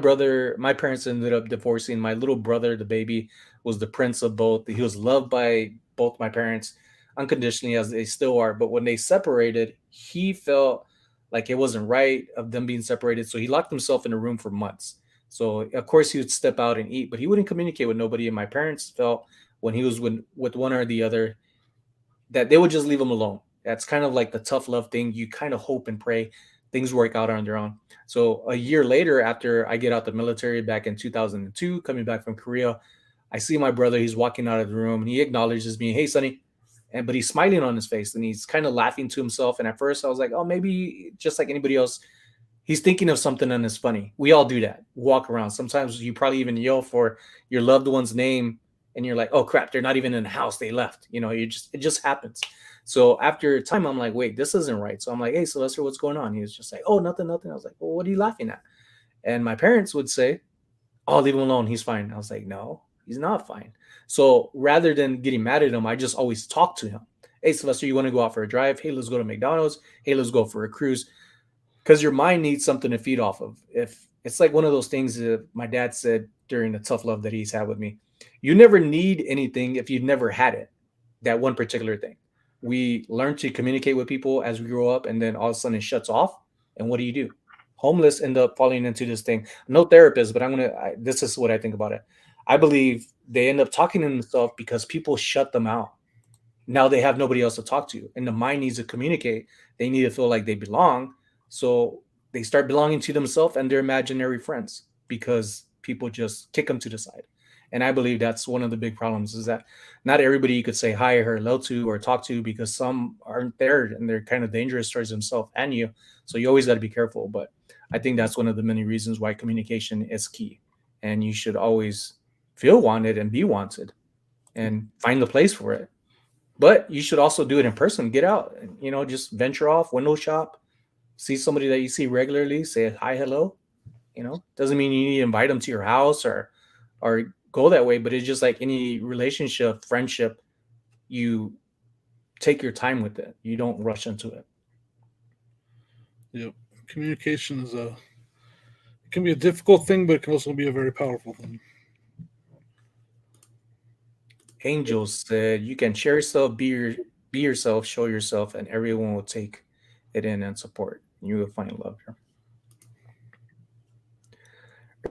parents ended up divorcing. My little brother, the baby, was the prince of both. He was loved by both my parents unconditionally, as they still are. But when they separated, he felt like it wasn't right of them being separated. So he locked himself in a room for months. So of course he would step out and eat, but he wouldn't communicate with nobody. And my parents felt when he was with one or the other that they would just leave him alone. That's kind of like the tough love thing. You kind of hope and pray things work out on their own. So a year later, after I get out the military back in 2002, coming back from Korea, I see my brother. He's walking out of the room and he acknowledges me. "Hey, Sonny." But he's smiling on his face and he's kind of laughing to himself. And at first I was like, oh, maybe just like anybody else, he's thinking of something and it's funny. We all do that. Walk around. Sometimes you probably even yell for your loved one's name and you're like, oh crap, they're not even in the house, they left. It just happens. So after time, I'm like, wait, this isn't right. So I'm like, hey, Sylvester, what's going on? He was just like, oh, nothing, nothing. I was like, well, what are you laughing at? And my parents would say, oh, leave him alone, he's fine. I was like, no, he's not fine. So rather than getting mad at him, I just always talk to him. Hey, Sylvester, you want to go out for a drive? Hey, let's go to McDonald's. Hey, let's go for a cruise. Because your mind needs something to feed off of. If it's like one of those things that my dad said during the tough love that he's had with me, you never need anything if you've never had it, that one particular thing. We learn to communicate with people as we grow up, and then all of a sudden it shuts off. And what do? Homeless end up falling into this thing. No therapist, but this is what I think about it. I believe they end up talking to themselves because people shut them out. Now they have nobody else to talk to, and the mind needs to communicate. They need to feel like they belong, so they start belonging to themselves and their imaginary friends because people just kick them to the side. And I believe that's one of the big problems, is that not everybody you could say hi or hello to or talk to, because some aren't there and they're kind of dangerous towards themselves and you. So you always got to be careful. But I think that's one of the many reasons why communication is key. And you should always feel wanted and be wanted and find the place for it. But you should also do it in person. Get out, just venture off, window shop, see somebody that you see regularly, say hi, hello. Doesn't mean you need to invite them to your house or go that way, but it's just like any relationship, friendship, you take your time with it. You don't rush into it. Yep. Communication it can be a difficult thing, but it can also be a very powerful thing. Angel said, you can share yourself, be yourself, show yourself, and everyone will take it in and support. You will find love here.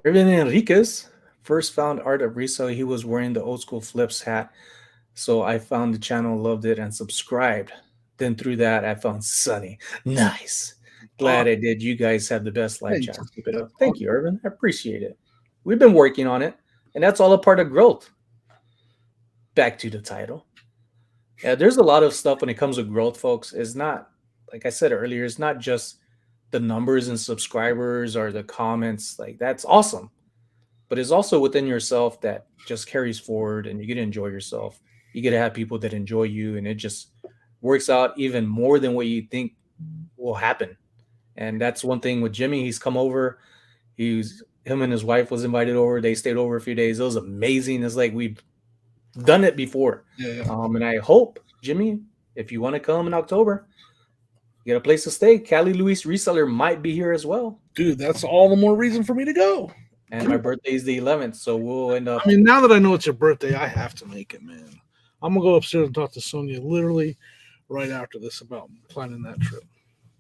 Irvin Enriquez first found art of Rehearsal. He was wearing the old school flips hat. So I found the channel, loved it, and subscribed. Then through that, I found Sonny. Nice. Glad I did. You guys have the best live chat. Keep it up. Thank you, Irvin. I appreciate it. We've been working on it, and that's all a part of growth. Back to the title. Yeah, there's a lot of stuff when it comes to growth, folks. It's not, like I said earlier, it's not just the numbers and subscribers or the comments. Like, that's awesome. But it's also within yourself that just carries forward, and you get to enjoy yourself. You get to have people that enjoy you, and it just works out even more than what you think will happen. And that's one thing with Jimmy. He's come over. Him and his wife was invited over. They stayed over a few days. It was amazing. It's like we've done it before. Yeah. And I hope, Jimmy, if you want to come in October, you got a place to stay. Cali Luis Reseller might be here as well. Dude, that's all the more reason for me to go. And my birthday is the 11th, so we'll end up. I mean, now that I know it's your birthday, I have to make it, man. I'm going to go upstairs and talk to Sonia literally right after this about planning that trip.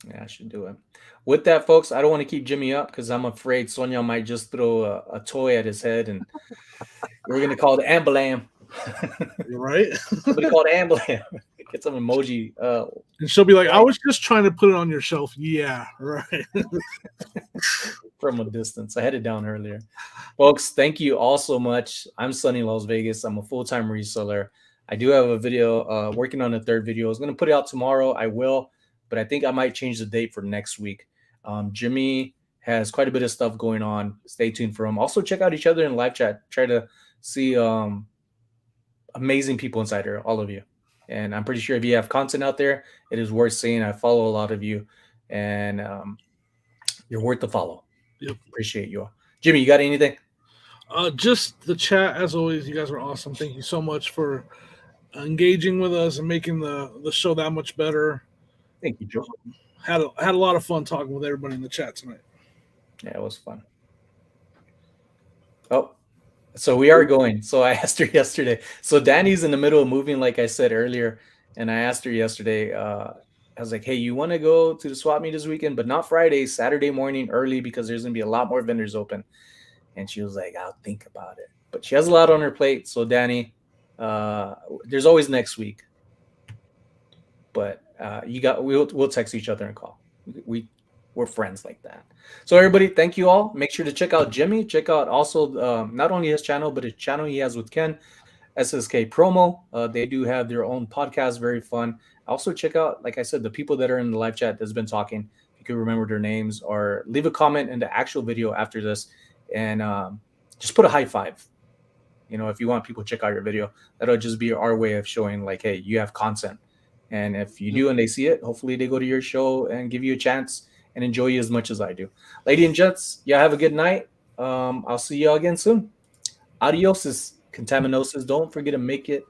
Yeah, I should do it. With that, folks, I don't want to keep Jimmy up because I'm afraid Sonia might just throw a toy at his head, and we're going to call it Ambalam. You're right. Somebody called Ambalam. Get some emoji. And she'll be like, I was just trying to put it on your shelf. Yeah, right. From a distance. I had it down earlier. Folks, thank you all so much. I'm SonnyLasVegas. I'm a full-time reseller. I do have a video, working on a third video. I was going to put it out tomorrow. I will, but I think I might change the date for next week. Jimmy has quite a bit of stuff going on. Stay tuned for him. Also, check out each other in live chat. Try to see amazing people inside here, all of you. And I'm pretty sure if you have content out there, it is worth seeing. I follow a lot of you, and you're worth the follow. Yep. Appreciate you all. Jimmy, you got anything? Just the chat, as always. You guys are awesome. Thank you so much for engaging with us and making the show that much better. Thank you, Joe. Had a lot of fun talking with everybody in the chat tonight. Yeah, it was fun. Oh, so we are going. So I asked her yesterday. So Danny's in the middle of moving, like I said earlier, and I asked her yesterday. I was like, hey, you want to go to the swap meet this weekend, but not Friday, Saturday morning early, because there's going to be a lot more vendors open. And she was like, I'll think about it. But she has a lot on her plate. So, Danny, there's always next week. But we'll text each other and call. We're friends like that. So, everybody, thank you all. Make sure to check out Jimmy. Check out also not only his channel, but his channel he has with Ken, SSK Promo. They do have their own podcast, very fun. Also, check out, like I said, the people that are in the live chat that's been talking. If you could remember their names, or leave a comment in the actual video after this, and just put a high five. You know, if you want people to check out your video, that'll just be our way of showing like, hey, you have content. And if you Yep. do and they see it, hopefully they go to your show and give you a chance and enjoy you as much as I do. Lady and gents, y'all have a good night. I'll see y'all again soon. Adioses, contaminosis. Don't forget to make it